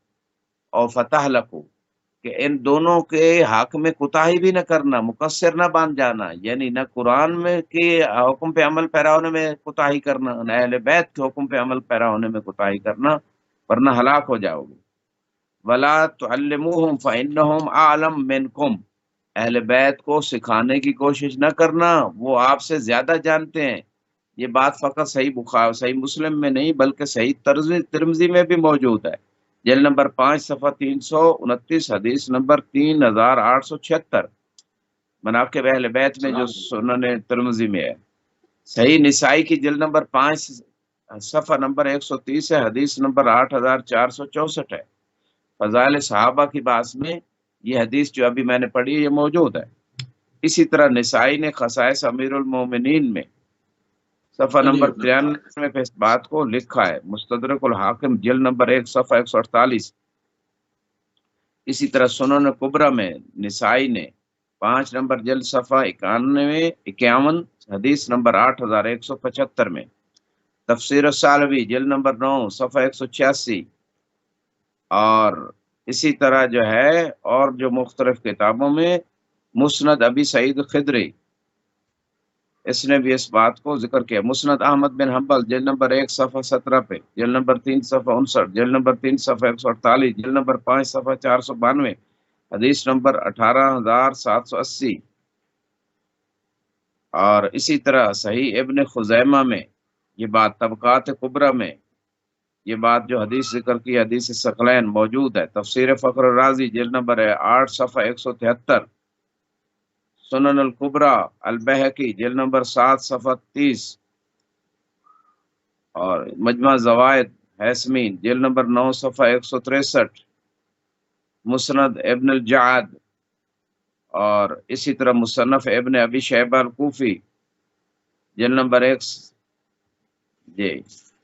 اور فَتَهْلَكُوا، کہ ان دونوں کے حق میں کوتاہی بھی نہ کرنا، مقصر نہ بن جانا، یعنی نہ قرآن میں کے حکم پہ عمل پیرا ہونے میں کوتاہی کرنا، نہ اہل بیت کے حکم پہ عمل پیرا ہونے میں کوتاہی کرنا ورنہ ہلاک ہو جاؤ گے۔ وَلَا تُعَلِّمُوهُمْ فَإِنَّهُمْ أَعْلَمُ مِنْكُمْ، اہل بیت کو سکھانے کی کوشش نہ کرنا، وہ آپ سے زیادہ جانتے ہیں۔ یہ بات فقط صحیح مسلم میں نہیں بلکہ صحیح ترمذی میں بھی موجود ہے، جلد نمبر 5 صفحہ 329، حدیث نمبر 3876، مناقب اہل بیت میں جو سنن ترمذی میں ہے۔ صحیح نسائی کی جلد نمبر 5 صفحہ نمبر 130 ہے، حدیث نمبر 8464 ہے۔ فضائل صحابہ کی بات میں یہ حدیث جو ابھی میں نے پڑھی ہے یہ موجود ہے۔ اسی طرح نسائی نے خصائص امیر المومنین میں صفحہ نمبر 93 پہ اس بات کو لکھا ہے۔ مستدرک الحاکم جلد نمبر 1 صفحہ 148۔ اسی طرح سنن کبریٰ میں نسائی نے 5 نمبر جلد صفحہ 51 حدیث نمبر 8175 میں، تفسیر السالوی جلد نمبر 9 صفحہ 186، اور اسی طرح جو ہے اور جو مختلف کتابوں میں مسند ابی سعید خدری اس نے بھی اس بات کو ذکر کیا۔ مسند احمد بن حنبل جلد نمبر 1 صفحہ 17 پہ، جلد نمبر 3 صفحہ 59، جلد نمبر 3 صفحہ 148، جلد نمبر 5 صفحہ 492، حدیث نمبر 18780، اور اسی طرح صحیح ابن خزیمہ میں یہ بات، طبقات کبریٰ میں یہ بات جو حدیث ذکر کی حدیث ثقلین موجود ہے۔ تفسیر فخر الرازی جلد نمبر 8 صفحہ 173، سنن الکبریٰ البیہقی جلد نمبر 7 صفحہ 30، اور مجمع زوائد ہیثمی جلد نمبر 9 صفحہ 163، مسند ابن الجعد، اور اسی طرح مصنف ابن ابی شیبہ الکوفی جلد نمبر 1 جی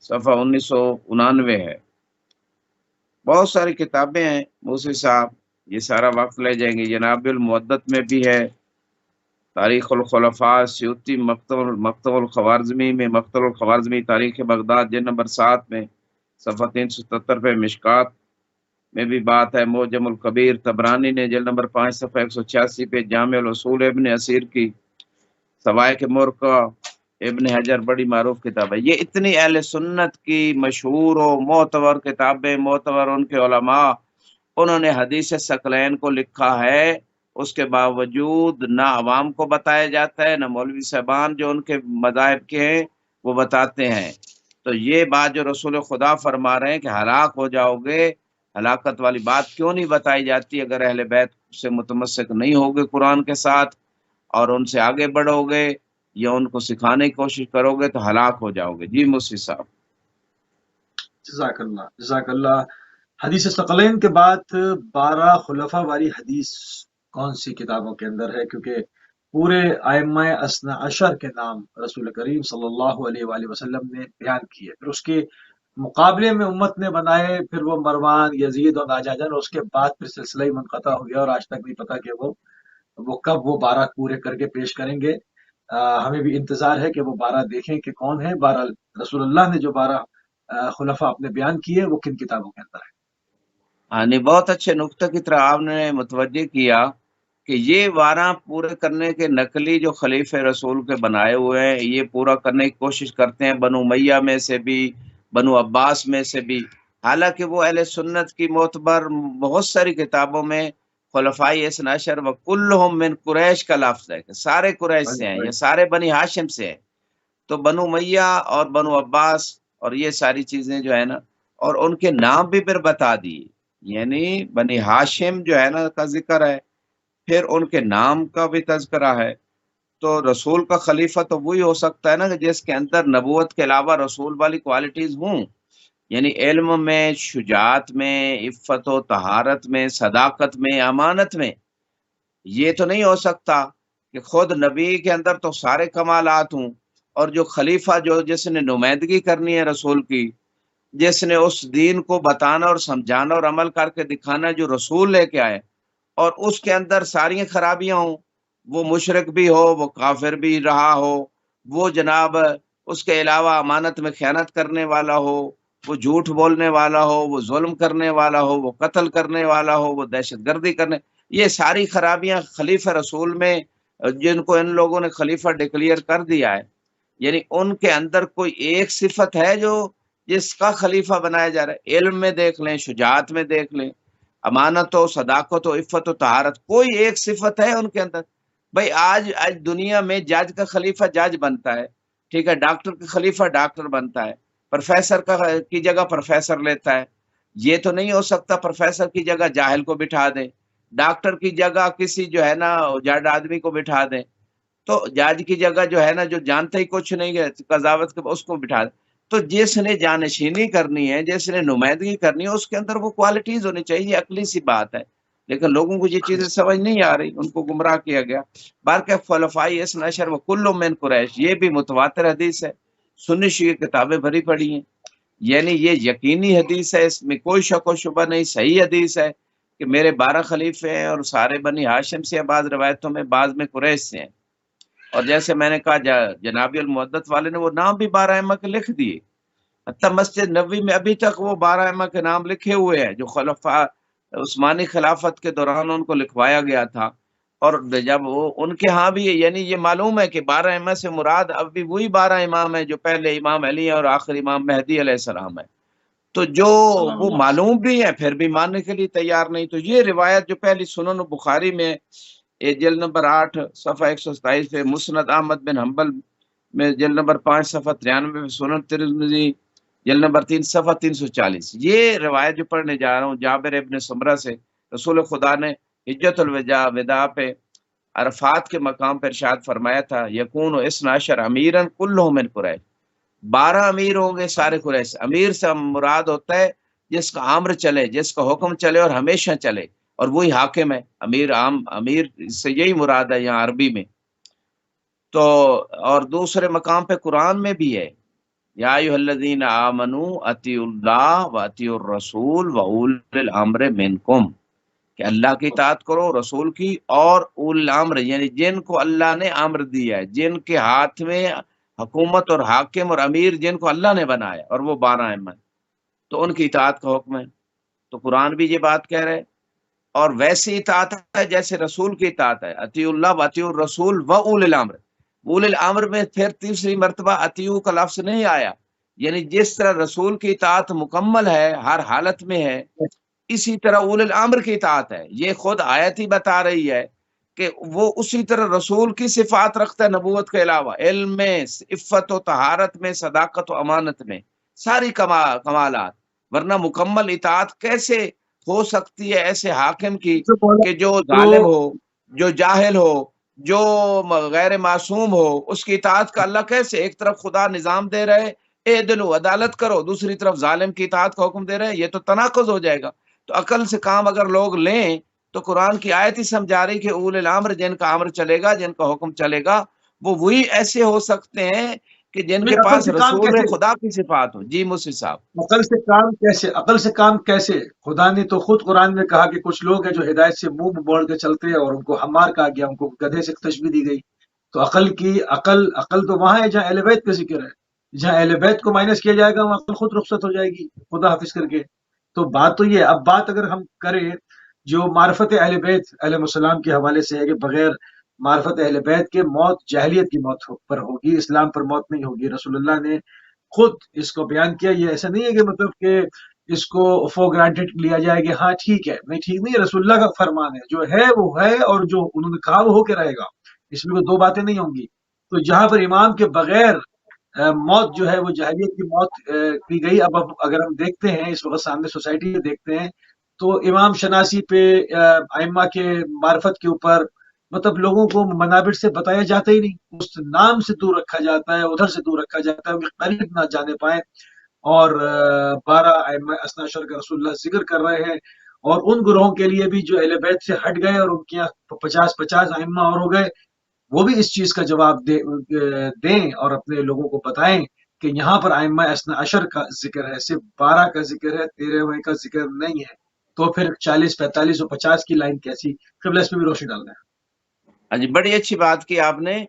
صفحہ 1999 ہے۔ بہت ساری کتابیں ہیں موسی صاحب، یہ سارا وقت لے جائیں گے۔ جناب المودت میں بھی ہے، تاریخ الخلفاء سیوطی مکتب الخوارزمی میں، مکتب الخوارزمی تاریخ بغداد جلد نمبر 7 میں صفحہ 377 پہ، مشکات میں بھی بات ہے۔ موجم الکبیر طبرانی نے جلد نمبر 5 صفحہ 186 پہ، جامع الاصول ابن اسیر کی، سوائق مرقع ابن حجر بڑی معروف کتاب ہے۔ یہ اتنی اہل سنت کی مشہور و معتبر کتابیں، معتبر ان کے علماء، انہوں نے حدیث ثقلین کو لکھا ہے، اس کے باوجود نہ عوام کو بتایا جاتا ہے، نہ مولوی صاحبان جو ان کے مذاہب کے ہیں وہ بتاتے ہیں۔ تو یہ بات جو رسول خدا فرما رہے ہیں کہ ہلاک ہو جاؤ گے، ہلاکت والی بات کیوں نہیں بتائی جاتی؟ اگر اہل بیت سے متمسک نہیں ہوگے قرآن کے ساتھ اور ان سے آگے بڑھو گے یا ان کو سکھانے کی کوشش کرو گے تو ہلاک ہو جاؤ گے۔ جی مصری صاحب۔ جزاک اللہ، جزاک اللہ۔ حدیث ثقلین کے بعد 12 خلفاء والی حدیث کون سی کتابوں کے اندر ہے؟ کیونکہ پورے ائمہ اثنا عشر کے نام رسول کریم صلی اللہ علیہ وآلہ وسلم نے بیان کیے، پھر اس کے مقابلے میں امت نے بنائے، پھر وہ مروان، یزید اور ناجاجن، اور اس کے بعد پھر سلسلہ ہی منقطع ہو گیا اور آج تک نہیں پتا کہ وہ کب وہ 12 پورے کر کے پیش کریں گے۔ ہمیں بھی انتظار ہے کہ وہ 12 دیکھیں کہ کون ہے۔ بہرحال رسول اللہ نے جو 12 خلفاء اپنے بیان کیے وہ کن کتابوں کے اندر ہے؟ ہاں نہیں، بہت اچھے نقطہ کی طرح آپ نے متوجہ کیا کہ یہ 12 پورے کرنے کے نقلی جو خلیفہ رسول کے بنائے ہوئے ہیں، یہ پورا کرنے کی کوشش کرتے ہیں بنو امیہ میں سے بھی، بنو عباس میں سے بھی، حالانکہ وہ اہل سنت کی معتبر بہت ساری کتابوں میں خلفائی اثنا عشر وکلہم من قریش کا لفظ ہے کہ سارے قریش سے ہیں یا سارے بنی ہاشم سے ہیں۔ تو بنو امیہ اور بنو عباس اور یہ ساری چیزیں جو ہے نا، اور ان کے نام بھی پھر بتا دیے، یعنی بنی ہاشم جو ہے نا کا ذکر ہے، پھر ان کے نام کا بھی تذکرہ ہے۔ تو رسول کا خلیفہ تو وہی ہو سکتا ہے نا کہ جس کے اندر نبوت کے علاوہ رسول والی کوالٹیز ہوں، یعنی علم میں، شجاعت میں، عفت و طہارت میں، صداقت میں، امانت میں۔ یہ تو نہیں ہو سکتا کہ خود نبی کے اندر تو سارے کمالات ہوں، اور جو خلیفہ جو جس نے نمائندگی کرنی ہے رسول کی، جس نے اس دین کو بتانا اور سمجھانا اور عمل کر کے دکھانا جو رسول لے کے آئے، اور اس کے اندر ساری خرابیاں ہوں، وہ مشرک بھی ہو، وہ کافر بھی رہا ہو، وہ جناب اس کے علاوہ امانت میں خیانت کرنے والا ہو، وہ جھوٹ بولنے والا ہو، وہ ظلم کرنے والا ہو، وہ قتل کرنے والا ہو، وہ دہشت گردی کرنے، یہ ساری خرابیاں خلیفہ رسول میں، جن کو ان لوگوں نے خلیفہ ڈکلیئر کر دیا ہے، یعنی ان کے اندر کوئی ایک صفت ہے جو جس کا خلیفہ بنایا جا رہا ہے؟ علم میں دیکھ لیں، شجاعت میں دیکھ لیں، امانت و صداقت و عفت و طہارت، کوئی ایک صفت ہے ان کے اندر؟ بھائی آج دنیا میں جج کا خلیفہ جج بنتا ہے، ٹھیک ہے، ڈاکٹر کا خلیفہ ڈاکٹر بنتا ہے، پروفیسر کی جگہ پروفیسر لیتا ہے۔ یہ تو نہیں ہو سکتا پروفیسر کی جگہ جاہل کو بٹھا دیں، ڈاکٹر کی جگہ کسی جو ہے نا جڈ آدمی کو بٹھا دیں، تو جج کی جگہ جو ہے نا جو جانتے ہی کچھ نہیں ہے قضاوت کے اس کو بٹھا دیں۔ تو جس نے جانشینی کرنی ہے، جس نے نمائندگی کرنی ہے، اس کے اندر وہ کوالٹیز ہونی چاہیے، یہ عقلی سی بات ہے، لیکن لوگوں کو یہ چیزیں سمجھ نہیں آ رہی، ان کو گمراہ کیا گیا۔ بارکہ خلفائی اثنا عشر و کل من قریش، یہ بھی متواتر حدیث ہے، سنی شیعہ کتابیں بھری پڑی ہیں، یعنی یہ یقینی حدیث ہے، اس میں کوئی شک و شبہ نہیں، صحیح حدیث ہے کہ میرے 12 خلیفے ہیں اور سارے بنی ہاشم سے ہیں، بعض روایتوں میں بعض میں قریش سے ہیں۔ اور جیسے میں نے کہا جناب المعدت والے نے وہ نام بھی 12 ائمہ کے لکھ دیے، حتیٰ مسجد نبوی میں ابھی تک وہ 12 ائمہ کے نام لکھے ہوئے ہیں جو خلفاء عثمانی خلافت کے دوران ان کو لکھوایا گیا تھا۔ اور جب وہ ان کے ہاں بھی یعنی یہ معلوم ہے کہ 12 ائمہ سے مراد اب بھی وہی 12 امام ہیں جو پہلے امام علی ہیں اور آخر امام مہدی علیہ السلام ہے، تو جو سلام وہ اللہ۔ معلوم بھی ہیں پھر بھی ماننے کے لیے تیار نہیں۔ تو یہ روایت جو پہلی سنن بخاری میں جلد نمبر 8 صفحہ 127 پہ، مسند احمد بن حنبل میں جلد نمبر 5 صفحہ 93 پہ، سنن ترمذی جلد نمبر 3 صفحہ 340، یہ روایت جو پڑھنے جا رہا ہوں جابر ابن سمرہ سے، رسول خدا نے حجت الوداع پہ عرفات کے مقام پر ارشاد فرمایا تھا، یکون اثنا عشر امیرن کلہم من قریش، 12 امیر ہوں گے سارے قریش۔ امیر سے مراد ہوتا ہے جس کا امر چلے، جس کا حکم چلے اور ہمیشہ چلے، اور وہی حاکم ہے۔ امیر عام امیر سے یہی مراد ہے یہاں عربی میں۔ تو اور دوسرے مقام پہ قرآن میں بھی ہے، یا ایھا الذین آمنوا اطیعوا اللہ و اطیعوا الرسول و اولی الامر منکم، کہ اللہ کی اطاعت کرو، رسول کی، اور اول الامر یعنی جن کو اللہ نے امر دیا ہے، جن کے ہاتھ میں حکومت اور حاکم اور امیر جن کو اللہ نے بنایا، اور وہ 12 ائمہ ہیں، تو ان کی اطاعت کا حکم ہے۔ تو قرآن بھی یہ بات کہہ رہے، اور ویسی اطاعت ہے جیسے رسول کی اطاعت ہے، اطیعوا اللہ و اطیعوا الرسول و اولی الامر۔ اولی الامر میں پھر تیسری مرتبہ اطیعوا کا لفظ نہیں آیا، یعنی جس طرح رسول کی اطاعت مکمل ہے ہر حالت میں ہے، اسی طرح اولی الامر کی اطاعت ہے۔ یہ خود آیت ہی بتا رہی ہے کہ وہ اسی طرح رسول کی صفات رکھتا ہے نبوت کے علاوہ، علم میں، عفت و طہارت میں، صداقت و امانت میں، ساری کمالات، ورنہ مکمل اطاعت کیسے ہو سکتی ہے ایسے حاکم کی جو بولا کہ جو جو ظالم ہو، جو جاہل ہو، جو غیر معصوم ہو، اس کی اطاعت کا اللہ کیسے؟ ایک طرف خدا نظام دے رہے اعدلوا عدالت کرو، دوسری طرف ظالم کی اطاعت کا حکم دے رہے، یہ تو تناقض ہو جائے گا۔ تو عقل سے کام اگر لوگ لیں تو قرآن کی آیت ہی سمجھا رہی کہ اول الامر جن کا امر چلے گا، جن کا حکم چلے گا، وہ وہی ایسے ہو سکتے ہیں کہ جن کے نہیں، عقل پاس سے کام رسول کیسے؟ خدا کی صفات ہو۔ جی مصر صاحب۔ عقل سے کام کیسے؟ عقل سے کام کیسے؟ خدا نے تو خود قرآن میں کہا کہ کچھ لوگ ہیں جو ہدایت سے منہ بوڑ کے چلتے ہیں اور ان کو ہمار کہا گیا، ان کو گدھے سے تشبیہ دی گئی۔ تو عقل تو وہاں ہے جہاں اہل بیت کا ذکر ہے، جہاں اہل بیت کو مائنس کیا جائے گا وہاں عقل خود رخصت ہو جائے گی خدا حافظ کر کے۔ تو بات تو یہ ہے۔ اب بات اگر ہم کریں جو معرفت اہل بیت علیہ السلام کے حوالے سے ہے کہ بغیر معرفت اہل بیت کے موت جاہلیت کی موت پر ہوگی، اسلام پر موت نہیں ہوگی۔ رسول اللہ نے خود اس کو بیان کیا۔ یہ ایسا نہیں ہے کہ مطلب کہ اس کو فور گرانٹیڈ لیا جائے کہ ہاں ٹھیک ہے، نہیں ٹھیک نہیں ہے، رسول اللہ کا فرمان ہے، جو ہے وہ ہے اور جو انہوں نے کہا وہ ہو کے رہے گا، اس میں کوئی دو باتیں نہیں ہوں گی۔ تو جہاں پر امام کے بغیر موت جو ہے وہ جاہلیت کی موت کی گئی۔ اب اگر ہم دیکھتے ہیں اس وقت سامنے سوسائٹی میں دیکھتے ہیں تو امام شناسی پہ ائمہ کے معرفت کے اوپر مطلب لوگوں کو منابر سے بتایا جاتا ہی نہیں، اس نام سے دور رکھا جاتا ہے، ادھر سے دور رکھا جاتا ہے، ان کے قریب نہ جانے پائیں۔ اور 12 ائمہ اثنا عشر کا رسول اللہ ذکر کر رہے ہیں، اور ان گروہوں کے لیے بھی جو اہل بیت سے ہٹ گئے اور ان کے یہاں 50 ائمہ اور ہو گئے، وہ بھی اس چیز کا جواب دیں اور اپنے لوگوں کو بتائیں کہ یہاں پر ائمہ اثنا عشر کا ذکر ہے، صرف 12 کا ذکر ہے، 13ویں کا ذکر نہیں ہے۔ تو پھر 40، 45 اور 50 کی لائن کیسی؟ قبلہ اس پہ بھی روشنی ڈالنا ہے۔ ہاں جی، بڑی اچھی بات کی آپ نے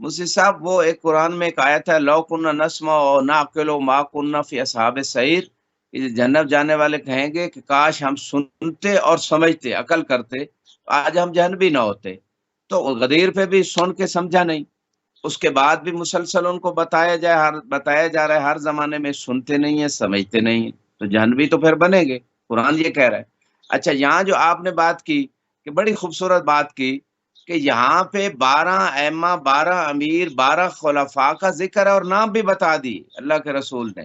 مفتی صاحب۔ وہ ایک قرآن میں ایک آیت ہے، لو کننا نسمع و نعقل ما کننا فی اصحاب السعیر، جنت جانے والے کہیں گے کہ کاش ہم سنتے اور سمجھتے، عقل کرتے، آج ہم جہنمی نہ ہوتے۔ تو غدیر پہ بھی سن کے سمجھا نہیں، اس کے بعد بھی مسلسل ان کو بتایا جا رہا ہے، ہر زمانے میں سنتے نہیں ہیں، سمجھتے نہیں ہیں، تو جہنمی تو پھر بنیں گے، قرآن یہ کہہ رہا ہے۔ اچھا، یہاں جو آپ نے بات کی کہ بڑی خوبصورت بات کی کہ یہاں پہ 12 ائمہ، 12 امیر، 12 خلفاء کا ذکر ہے اور نام بھی بتا دی اللہ کے رسول نے۔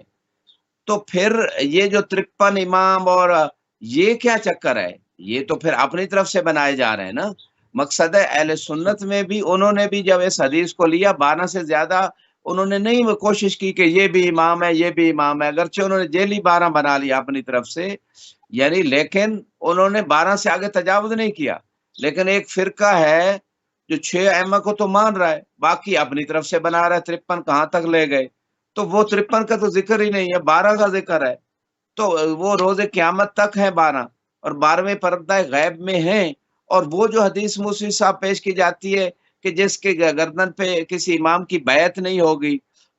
تو پھر یہ جو 53 امام اور یہ کیا چکر ہے؟ یہ تو پھر اپنی طرف سے بنائے جا رہے ہیں نا۔ مقصد ہے اہل سنت میں بھی انہوں نے بھی جب اس حدیث کو لیا، 12 سے زیادہ انہوں نے نہیں وہ کوشش کی کہ یہ بھی امام ہے، یہ بھی امام ہے، اگرچہ انہوں نے جیلی 12 بنا لیا اپنی طرف سے، یعنی لیکن انہوں نے 12 سے آگے تجاوز نہیں کیا۔ لیکن ایک فرقہ ہے جو 6 ائمہ کو تو مان رہا ہے، باقی اپنی طرف سے بنا رہا ہے، 53 کہاں تک لے گئے؟ تو وہ 53 کا تو ذکر ہی نہیں ہے، 12 کا ذکر ہے۔ تو وہ روز قیامت تک ہے 12، اور 12ویں پردہ غیب میں ہیں۔ اور وہ جو حدیث موسی صاحب پیش کی جاتی ہے کہ جس کے گردن پہ کسی امام کی بیعت نہیں ہوگی،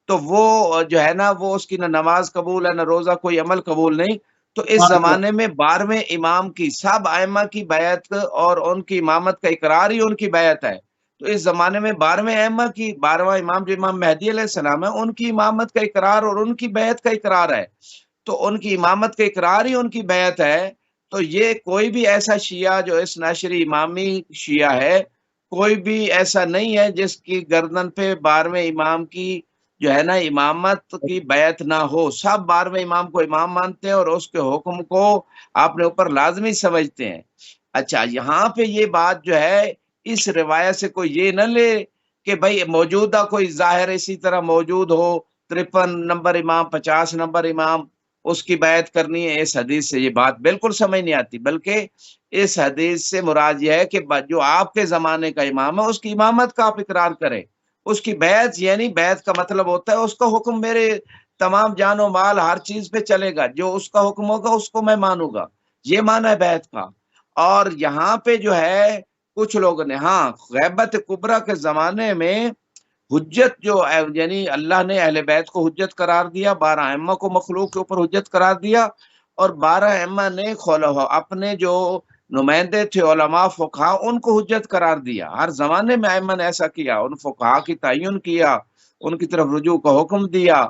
تو وہ جو ہے نا، وہ اس کی نہ نماز قبول ہے، نہ روزہ، کوئی عمل قبول نہیں۔ تو اس زمانے میں 12ویں امام کی، سب ائمہ کی بیعت اور ان کی امامت کا اقرار ہی ان کی بیعت ہے۔ تو اس زمانے میں 12ویں ائمہ کی، 12واں امام جو امام مہدی علیہ السلام ہے، ان کی امامت کا اقرار اور ان کی بیعت کا اقرار ہے۔ تو ان کی امامت کا اقرار ہی ان کی بیعت ہے۔ تو یہ کوئی بھی ایسا شیعہ جو اس ناشری امامی شیعہ ہے، کوئی بھی ایسا نہیں ہے جس کی گردن پہ 12ویں امام کی جو ہے نا امامت کی بیعت نہ ہو۔ سب 12ویں امام کو امام مانتے ہیں اور اس کے حکم کو اپنے اوپر لازمی سمجھتے ہیں۔ اچھا، یہاں پہ یہ بات جو ہے، اس روایت سے کوئی یہ نہ لے کہ بھائی موجودہ کوئی ظاہر اسی طرح موجود ہو، 53 نمبر امام، 50 نمبر امام، اس کی بیعت کرنی ہے۔ اس حدیث سے یہ بات بالکل سمجھ نہیں آتی، بلکہ اس حدیث سے مراد یہ ہے کہ جو آپ کے زمانے کا امام ہے، اس کی امامت کا آپ اقرار کریں، اس کی بیعت، یعنی بیعت کا مطلب ہوتا ہے اس کا حکم میرے تمام جان و مال ہر چیز پہ چلے گا، جو اس کا حکم ہوگا اس کو میں مانوں گا، یہ معنی ہے بیعت کا۔ اور یہاں پہ جو ہے کچھ لوگوں نے، ہاں، غیبت کبریٰ کے زمانے میں حجت جو یعنی اللہ نے اہل بیت کو حجت قرار دیا، 12 ائمہ کو مخلوق کے اوپر حجت قرار دیا، اور 12 ائمہ نے اپنے جو نمائندے تھے علماء فقہا، ان کو حجت قرار دیا۔ ہر زمانے میں ائمہ نے ایسا کیا، ان فقہا کی تعین کیا، ان کی طرف رجوع کا حکم دیا،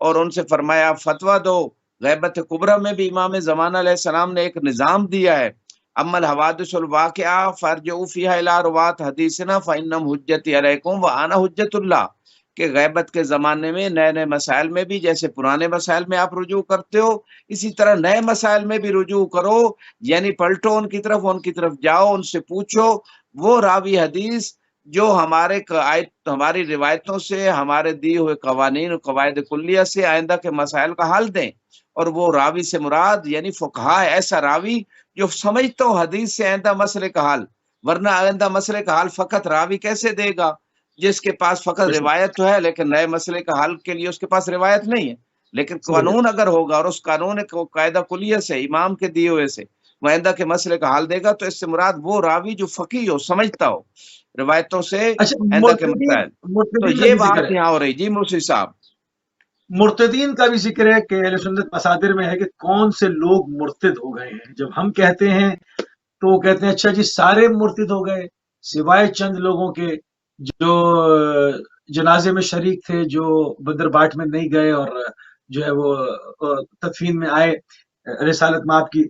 اور ان سے فرمایا فتویٰ دو۔ غیبت کبریٰ میں بھی امام زمانہ علیہ السلام نے ایک نظام دیا ہے، اما الحوادث الواقعہ فارجعوا فیہا الی رواۃ حدیثنا فانہم حجتی علیکم وانا حجت اللہ، کہ غیبت کے زمانے میں نئے نئے مسائل میں بھی جیسے پرانے مسائل میں آپ رجوع کرتے ہو، اسی طرح نئے مسائل میں بھی رجوع کرو، یعنی پلٹو ان کی طرف جاؤ، ان سے پوچھو، وہ راوی حدیث جو ہماری روایتوں سے، ہمارے دیے ہوئے قوانین و قواعد کلیہ سے آئندہ کے مسائل کا حل دیں۔ اور وہ راوی سے مراد یعنی فقہا، ایسا راوی جو سمجھتا ہو حدیث سے آئندہ مسئلے کا حل، ورنہ آئندہ مسئلے کا حل فقط راوی کیسے دے گا جس کے پاس فقط روایت تو ہے لیکن نئے مسئلے کا حل کے لیے اس کے پاس روایت نہیں ہے۔ لیکن قانون اگر ہوگا اور اس قانون کو قاعدہ کلیہ سے، امام کے دیے ہوئے سے، وہ آئندہ کے مسئلے کا حل دے گا، تو اس سے مراد وہ راوی جو فقیہ ہو، سمجھتا ہو روایتوں سے اچھا، آئندہ کے مسائل۔ تو مرتدین کا یہ بھی ذکر بات ہے، یہاں ہو رہی جی مرسی صاحب۔ مرتدین کا بھی ذکر ہے کہ اہل سنت مصادر میں ہے کہ کون سے لوگ مرتد ہو گئے ہیں۔ جب ہم کہتے ہیں تو وہ کہتے ہیں اچھا جی سارے مرتد ہو گئے سوائے چند لوگوں کے جو جنازے میں شریک تھے، جو بدر باٹ میں نہیں گئے اور جو ہے وہ تدفین میں آئے رسالت میں آپ کی۔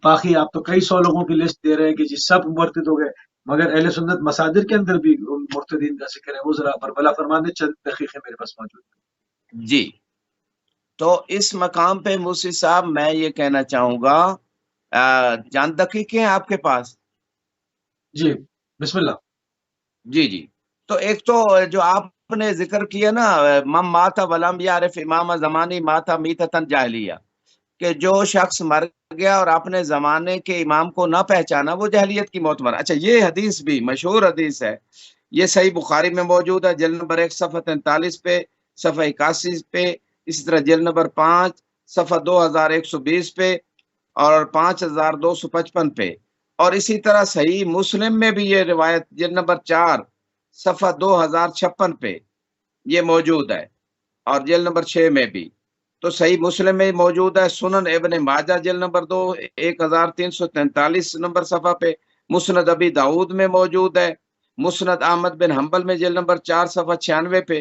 باقی آپ تو کئی سو لوگوں کی لسٹ دے رہے ہیں کہ جی سب مرتد ہو گئے، مگر اہل سنت مصادر کے اندر بھی مرتدین کا ذکر ہے، وہ ذرا بربلا فرمانے، چند دقیقیں میرے پاس موجود ہیں۔ جی، تو اس مقام پہ موسی صاحب میں یہ کہنا چاہوں گا، چند دقیقے ہیں آپ کے پاس؟ جی بسم اللہ۔ جی جی، تو ایک تو جو آپ نے ذکر کیا نا، مم ماتا ولم یعرف امام زمانی ماتا میتتن جاہلیہ، کہ جو شخص مر گیا اور اپنے زمانے کے امام کو نہ پہچانا وہ جہلیت کی موت مرا۔ اچھا، یہ حدیث بھی مشہور حدیث ہے، یہ صحیح بخاری میں موجود ہے، جلد نمبر 1 صفحہ 43 پہ، صفحہ 81 پہ، اسی طرح جلد نمبر 5 صفحہ 2120 پہ اور 5255 پہ، اور اسی طرح صحیح مسلم میں بھی یہ روایت جلد نمبر 4 صفحہ 2056 پہ یہ موجود ہے، اور جلد نمبر 6 میں بھی تو صحیح مسلم میں موجود ہے، سنن ابن ماجہ جلد نمبر 2 1343 نمبر صفحہ پہ، مسند ابی داؤد میں موجود ہے، مسند احمد بن حنبل میں جلد نمبر 4 صفحہ 96 پہ،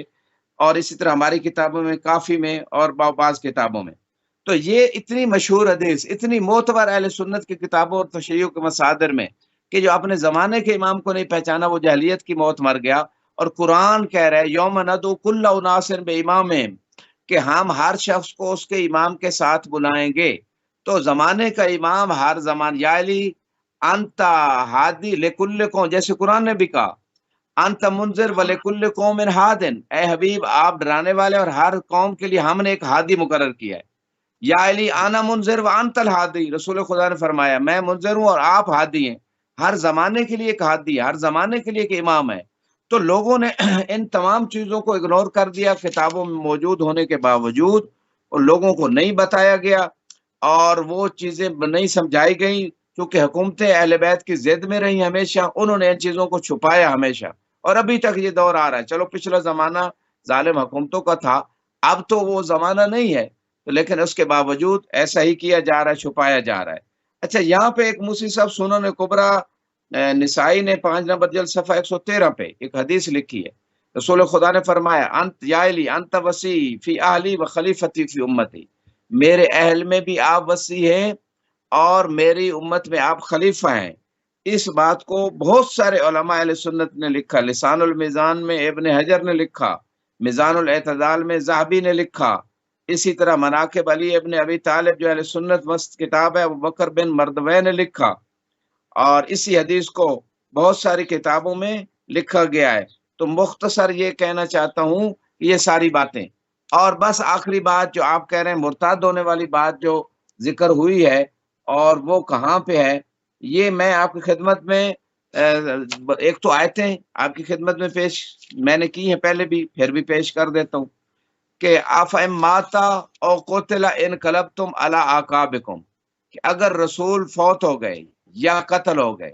اور اسی طرح ہماری کتابوں میں کافی میں اور بعض کتابوں میں۔ تو یہ اتنی مشہور حدیث، اتنی معتبر اہل سنت کی کتابوں اور تشیع کے مصادر میں، کہ جو اپنے زمانے کے امام کو نہیں پہچانا وہ جہلیت کی موت مر گیا، اور قرآن کہہ رہا ہے یوم ندعو کل اناس بامامہم، کہ ہم ہر شخص کو اس کے امام کے ساتھ بلائیں گے۔ تو زمانے کا امام ہر زمان، یا علی انت ہادی لکل قوم، جیسے قرآن نے بھی کہا انت منذر ولکل قوم ہادن، اے حبیب آپ ڈرانے والے اور ہر قوم کے لیے ہم نے ایک ہادی مقرر کیا ہے۔ یا علی انا منذر وانت الہادی، رسول خدا نے فرمایا میں منذر ہوں اور آپ ہادی ہیں، ہر زمانے کے لیے ایک ہادی ہے، ہر زمانے کے لیے ایک امام ہے۔ تو لوگوں نے ان تمام چیزوں کو اگنور کر دیا، کتابوں میں موجود ہونے کے باوجود، اور لوگوں کو نہیں بتایا گیا اور وہ چیزیں نہیں سمجھائی گئیں، کیونکہ حکومتیں اہل بیت کی ضد میں رہی ہمیشہ، انہوں نے ان چیزوں کو چھپایا ہمیشہ، اور ابھی تک یہ دور آ رہا ہے۔ چلو پچھلا زمانہ ظالم حکومتوں کا تھا، اب تو وہ زمانہ نہیں ہے، لیکن اس کے باوجود ایسا ہی کیا جا رہا ہے، چھپایا جا رہا ہے۔ اچھا، یہاں پہ ایک موسی صاحب سنن کبریٰ نسائی نے 5 نمبر جلد صفحہ 113 پہ ایک حدیث لکھی ہے، رسول خدا نے فرمایا انت یا علی انت وسیع فی اہلی و خلیفتی فی امتی، میرے اہل میں بھی آپ وسیع ہیں اور میری امت میں آپ خلیفہ ہیں۔ اس بات کو بہت سارے علماء اہل سنت نے لکھا، لسان المیزان میں ابن حجر نے لکھا، میزان الاعتدال میں ذہبی نے لکھا، اسی طرح مناقب علی ابن ابی طالب جو اہل سنت مست کتاب ہے، ابو بکر بن مردوے نے لکھا، اور اسی حدیث کو بہت ساری کتابوں میں لکھا گیا ہے۔ تو مختصر یہ کہنا چاہتا ہوں کہ یہ ساری باتیں، اور بس آخری بات جو آپ کہہ رہے ہیں مرتد ہونے والی بات جو ذکر ہوئی ہے اور وہ کہاں پہ ہے، یہ میں آپ کی خدمت میں ایک تو آیتیں آپ کی خدمت میں پیش میں نے کی ہیں پہلے بھی، پھر بھی پیش کر دیتا ہوں کہ افہم ماتا او قتل انقلبتم علی اعقابکم، کہ اگر رسول فوت ہو گئے یا قتل ہو گئے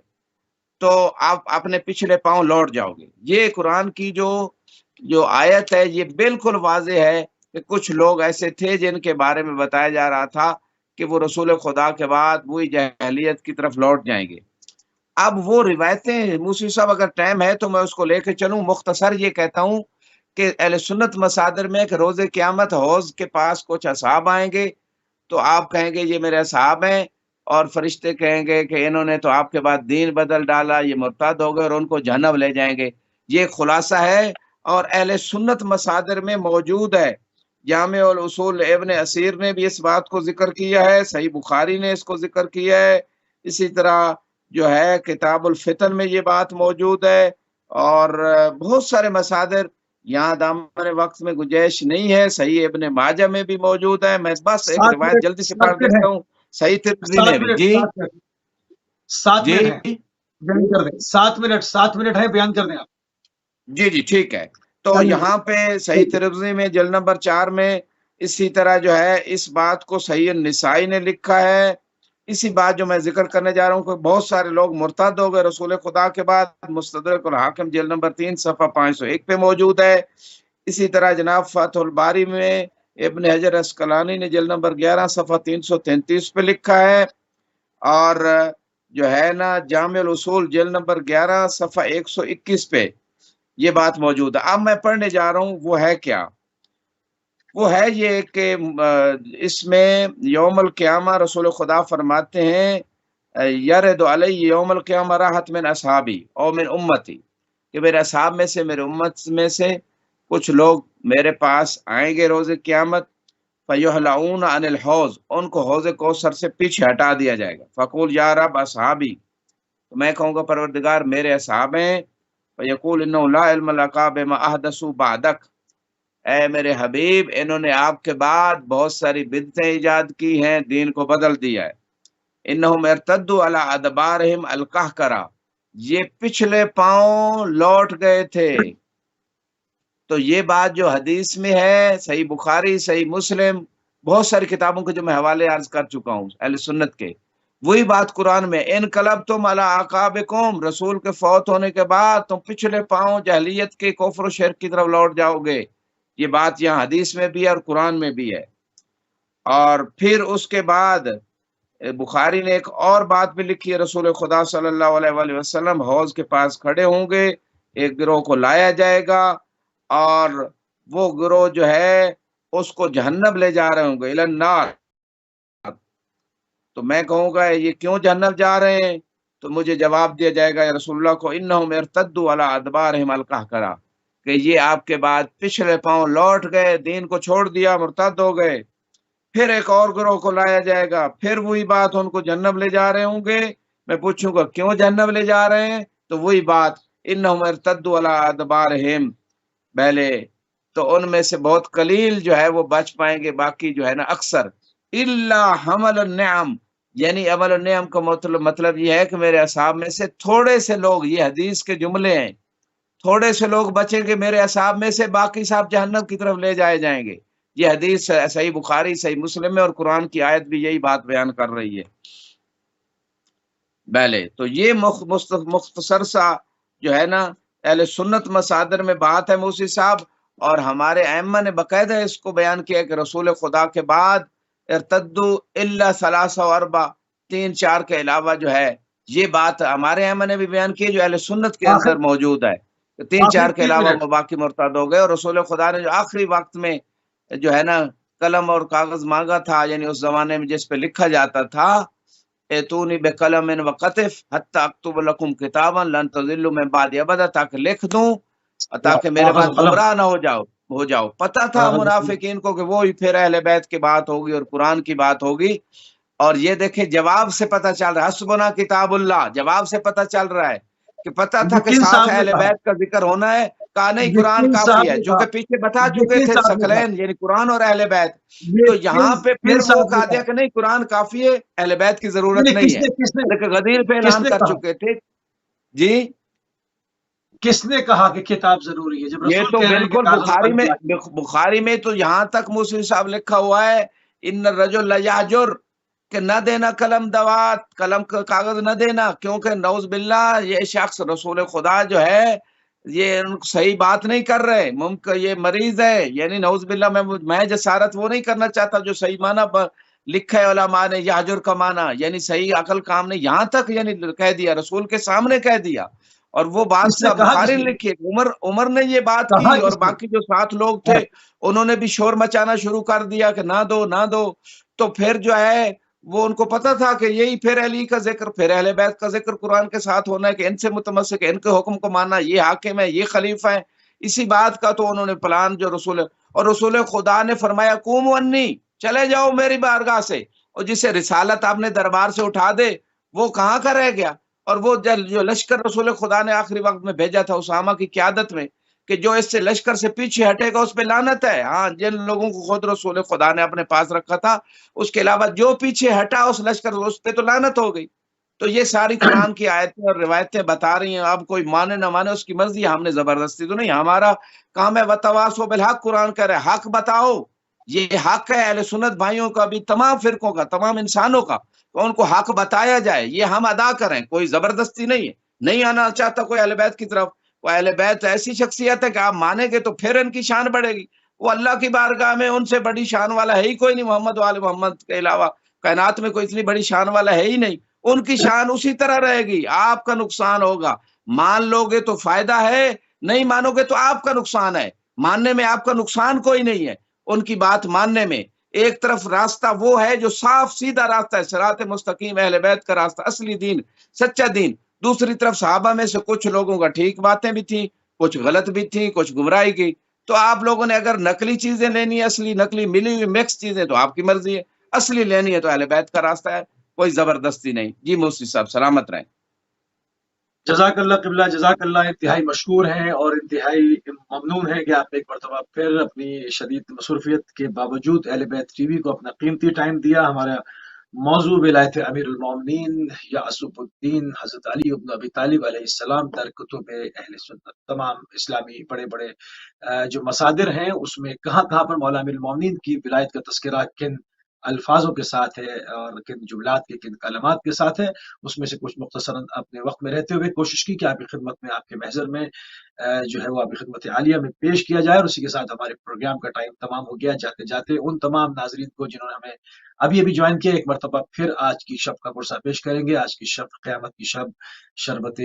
تو آپ اپنے پچھلے پاؤں لوٹ جاؤ گے۔ یہ قرآن کی جو آیت ہے یہ بالکل واضح ہے کہ کچھ لوگ ایسے تھے جن کے بارے میں بتایا جا رہا تھا کہ وہ رسول خدا کے بعد وہی جاہلیت کی طرف لوٹ جائیں گے۔ اب وہ روایتیں موسی صاحب اگر ٹائم ہے تو میں اس کو لے کے چلوں، مختصر یہ کہتا ہوں کہ اہل سنت مصادر میں کہ روز قیامت حوض کے پاس کچھ اصحاب آئیں گے، تو آپ کہیں گے یہ میرے اصحاب ہیں، اور فرشتے کہیں گے کہ انہوں نے تو آپ کے بعد دین بدل ڈالا، یہ مرتد ہو گئے، اور ان کو جہنم لے جائیں گے۔ یہ خلاصہ ہے، اور اہل سنت مصادر میں موجود ہے۔ جامع الاصول ابن اسیر نے بھی اس بات کو ذکر کیا ہے، صحیح بخاری نے اس کو ذکر کیا ہے، اسی طرح جو ہے کتاب الفتن میں یہ بات موجود ہے، اور بہت سارے مصادر، یہاں دامن وقت میں گنجائش نہیں ہے، صحیح ابن ماجہ میں بھی موجود ہے۔ میں بس ایک 7 روایت منٹ جلدی سے 7 پڑھ منٹ ہے، دیتا ہوں، صحیح ترمذی میں 7 بھی۔ منٹ جی 7 منٹ 7 جی منٹ ہے، بیان کر دیں، 7 منٹ ہے، بیان کر دیں آپ۔ جی جی ٹھیک ہے۔ تو چلیے یہاں پہ صحیح ترمذی میں جلد نمبر 4 میں اسی طرح جو ہے اس بات کو صحیح النسائی نے لکھا ہے، اسی بات جو میں ذکر کرنے جا رہا ہوں کہ بہت سارے لوگ مرتد ہو گئے رسول خدا کے بعد، مستدرک الحاکم جلد نمبر 3 صفحہ 501 پہ موجود ہے۔ اسی طرح جناب فتح الباری میں ابن حجر اسقلانی نے جلد نمبر 11 صفحہ 333 پہ لکھا ہے، اور جو ہے نا جامع الاصول جلد نمبر 11 صفحہ 121 پہ یہ بات موجود ہے۔ اب میں پڑھنے جا رہا ہوں وہ ہے کیا، وہ ہے یہ کہ اس میں یوم القیامہ رسول خدا فرماتے ہیں یرد علی یوم القیامہ راحت من اصحابی او من امتی، کہ میرے اصحاب میں سے، میرے امت میں سے کچھ لوگ میرے پاس آئیں گے روز قیامت، فیحلعون عن الحوض، ان کو حوض کوثر سے پیچھے ہٹا دیا جائے گا، فقول یا رب اصحابی، تو میں کہوں گا پروردگار میرے اصحاب ہیں، فیقول انہ لا علم لک بما احدثوا بعدک، اے میرے حبیب انہوں نے آپ کے بعد بہت ساری بدعتیں ایجاد کی ہیں، دین کو بدل دیا ہے۔ انہم ارتدوا علی ادبارہم القہقرہ، یہ پچھلے پاؤں لوٹ گئے تھے۔ تو یہ بات جو حدیث میں ہے، صحیح بخاری، صحیح مسلم، بہت ساری کتابوں کے جو میں حوالے عرض کر چکا ہوں اہل سنت کے، وہی بات قرآن میں، انقلبتم علی اعقابکم، رسول کے فوت ہونے کے بعد تم پچھلے پاؤں جاہلیت کے کفر و شرک کی طرف لوٹ جاؤ گے۔ یہ بات یہاں حدیث میں بھی ہے اور قرآن میں بھی ہے۔ اور پھر اس کے بعد بخاری نے ایک اور بات بھی لکھی ہے، رسول خدا صلی اللہ علیہ وآلہ وسلم حوض کے پاس کھڑے ہوں گے، ایک گروہ کو لایا جائے گا اور وہ گروہ جو ہے اس کو جہنم لے جا رہے ہوں گے، الی النار۔ تو میں کہوں گا یہ کیوں جہنم جا رہے ہیں؟ تو مجھے جواب دیا جائے گا یا رسول اللہ کو، انہم ارتدوا علی ادبارہم القہقرہ، کہ یہ آپ کے بعد پچھلے پاؤں لوٹ گئے، دین کو چھوڑ دیا، مرتد ہو گئے۔ پھر ایک اور گروہ کو لایا جائے گا، پھر وہی بات، ان کو جہنم لے جا رہے ہوں گے۔ میں پوچھوں گا کیوں جہنم لے جا رہے ہیں؟ تو وہی بات، انہم ارتدوا علی ادبارہم، پہلے تو ان میں سے بہت قلیل جو ہے وہ بچ پائیں گے، باقی جو ہے نا اکثر، الا حمل النعم، یعنی عمل النعم کا مطلب یہ ہے کہ میرے اصحاب میں سے تھوڑے سے لوگ، یہ حدیث کے جملے ہیں، تھوڑے سے لوگ بچیں گے میرے اصحاب میں سے، باقی صاحب جہنم کی طرف لے جائے جائیں گے۔ یہ حدیث صحیح بخاری، صحیح مسلم میں، اور قرآن کی آیت بھی یہی بات بیان کر رہی ہے۔ پہلے تو یہ مختصر سا جو ہے نا اہل سنت مصادر میں بات ہے موسی صاحب، اور ہمارے ائمہ نے باقاعدہ اس کو بیان کیا کہ رسول خدا کے بعد ارتدو الا ثلاثہ و اربع، 3 4 کے علاوہ جو ہے، یہ بات ہمارے ائمہ نے بھی بیان کی جو اہل سنت کے آخر اندر موجود ہے، 3 4 آخری کے 3 علاوہ منٹ وہ باقی مرتد ہو گئے۔ اور رسول خدا نے جو آخری وقت میں جو ہے نا قلم اور کاغذ مانگا تھا، یعنی اس زمانے میں جس پہ لکھا جاتا تھا، ایتونی بقلم وقطف حتی اکتب لکم کتابا لن تضلوا من بعد ابدا، تاکہ لکھ دوں تاکہ میرے کاغذ بعد و قلم، گمراہ نہ ہو جاؤ۔ پتہ تھا کاغذ و قلم۔ منافقین کو کہ وہی پھر اہل بیت کی بات ہوگی اور قرآن کی بات ہوگی۔ اور یہ دیکھیں جواب سے پتہ چل رہا ہے، حسبنا کتاب اللہ، جواب سے پتہ چل رہا ہے کہ پتہ تھا یہ کہ کن ساتھ صاحب نے اہل کہا؟ بیت کا ذکر ہونا ہے، کہا نہیں یہ قرآن کن کافی صاحب ہے، نے جو کہا؟ کہ پیچھے بتا یہ چکے کن تھے صاحب نے کہا؟ ثقلین یعنی قرآن اور اہل بیت۔ یہ تو یہاں پہ کن پھر وہ صاحب نے کہا دیا کہا؟ کہ نہیں قرآن کافی ہے، اہل بیت کی ضرورت نہیں، نہیں ہے، لیکن غدیر پہ کس اعلان نے کر کہا؟ چکے تھے۔ جی کس نے کہا کہ کتاب ضروری ہے جب یہ رسول تو کہہ رہے ہیں کہ بالکل کاغذ و قلم لا؟ بخاری میں تو یہاں تک مسلم صاحب لکھا ہوا ہے، ان الرجل لیہجر، کہ نہ دینا قلم دوات، قلم کا کاغذ نہ دینا، کیونکہ نعوذ باللہ یہ شخص رسول خدا جو ہے یہ صحیح بات نہیں کر رہے، ممکن یہ مریض ہے، یعنی نعوذ باللہ میں جسارت وہ نہیں کرنا چاہتا جو صحیح معنی لکھا ہے علماء نے، یحجر کا معنی یعنی صحیح عقل کام نے، یہاں تک یعنی کہہ دیا، رسول کے سامنے کہہ دیا۔ اور وہ بات کس نے کہا؟ بخاری کس نے نے لکھی ہے، عمر نے یہ بات کہا؟ کی، اور کس نے؟ باقی جو 7 لوگ تھے انہوں نے بھی شور مچانا شروع کر دیا کہ نہ دو نہ دو۔ تو پھر جو ہے وہ ان کو پتا تھا کہ یہی پھر علی کا ذکر، پھر اہل بیت کا ذکر قرآن کے ساتھ ہونا ہے کہ ان سے متمسک، ان کے حکم کو ماننا، یہ حاکم ہے، یہ خلیفہ ہے، اسی بات کا تو انہوں نے پلان جو اور رسول خدا نے فرمایا قوموا انی، چلے جاؤ میری بارگاہ سے، اور جسے رسالت آپ نے دربار سے اٹھا دے وہ کہاں کا رہ گیا۔ اور وہ جو لشکر رسول خدا نے آخری وقت میں بھیجا تھا اسامہ کی قیادت میں، کہ جو اس سے لشکر سے پیچھے ہٹے گا اس پہ لعنت ہے۔ ہاں، جن لوگوں کو خود رسول خدا نے اپنے پاس رکھا تھا، اس کے علاوہ جو پیچھے ہٹا اس لشکر، اس پہ تو لعنت ہو گئی۔ تو یہ ساری قرآن کی آیتیں اور روایتیں بتا رہی ہیں، اب کوئی مانے نہ مانے اس کی مرضی، ہم نے زبردستی تو نہیں، ہمارا کام ہے وتواصوا بالحق، قرآن کہہ رہا ہے حق بتاؤ، یہ حق ہے اہل سنت بھائیوں کا بھی، تمام فرقوں کا، تمام انسانوں کا، تو ان کو حق بتایا جائے، یہ ہم ادا کریں، کوئی زبردستی نہیں ہے۔ نہیں آنا چاہتا کوئی اہل بیت کی طرف، وہ اہل بیت ایسی شخصیت ہے کہ آپ مانیں گے تو پھر ان کی شان بڑھے گی، وہ اللہ کی بارگاہ میں ان سے بڑی شان والا ہے ہی کوئی نہیں، محمد و آل محمد کے علاوہ کائنات میں کوئی اتنی بڑی شان والا ہے ہی نہیں، ان کی شان اسی طرح رہے گی، آپ کا نقصان ہوگا، مان لو گے تو فائدہ ہے، نہیں مانو گے تو آپ کا نقصان ہے، ماننے میں آپ کا نقصان کوئی نہیں ہے، ان کی بات ماننے میں۔ ایک طرف راستہ وہ ہے جو صاف سیدھا راستہ ہے، صراط مستقیم، اہل بیت کا راستہ، اصلی دین، سچا دین، دوسری طرف صحابہ میں سے کچھ لوگوں کا ٹھیک باتیں بھی تھیں، کچھ غلط بھی تھیں، کچھ گمراہی کی، تو آپ لوگوں نے اگر نقلی چیزیں لینی ہے، اصلی نقلی ملی ہوئی مکس چیزیں، تو آپ کی مرضی ہے، اصلی لینی ہے تو اہل بیت کا راستہ ہے، کوئی زبردستی نہیں۔ جی مفتی صاحب سلامت رہیں۔ جزاک اللہ قبلہ، جزاک اللہ، انتہائی مشکور ہیں اور انتہائی ممنون ہیں کہ آپ نے ایک مرتبہ پھر اپنی شدید مصروفیت کے باوجود اہل بیت ٹی وی کو اپنا قیمتی ٹائم دیا۔ ہمارا موضوع ولایت امیر المومنین یعصب الدین حضرت علی بن ابی طالب علیہ السلام در کتب اہل سنت، تمام اسلامی بڑے بڑے جو مصادر ہیں اس میں کہاں کہاں پر مولا امیر المومنین کی ولایت کا تذکرہ کن الفاظوں کے ساتھ ہے اور کن جملات کے کن کلمات کے ساتھ ہے، اس میں سے کچھ مختصراً اپنے وقت میں رہتے ہوئے کوشش کی کہ آپ کی خدمت میں، آپ کے محضر میں جو ہے وہ آپ کی خدمت عالیہ میں پیش کیا جائے، اور اسی کے ساتھ ہمارے پروگرام کا ٹائم تمام ہو گیا۔ جاتے جاتے ان تمام ناظرین کو جنہوں نے ہمیں ابھی جوائن کیا، ایک مرتبہ پھر آج کی شب کا قرصہ پیش کریں گے۔ آج کی شب قیامت کی شب، شربت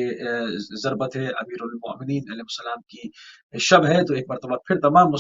ضربت امیر المومنین علیہ السلام کی شب ہے، تو ایک مرتبہ پھر تمام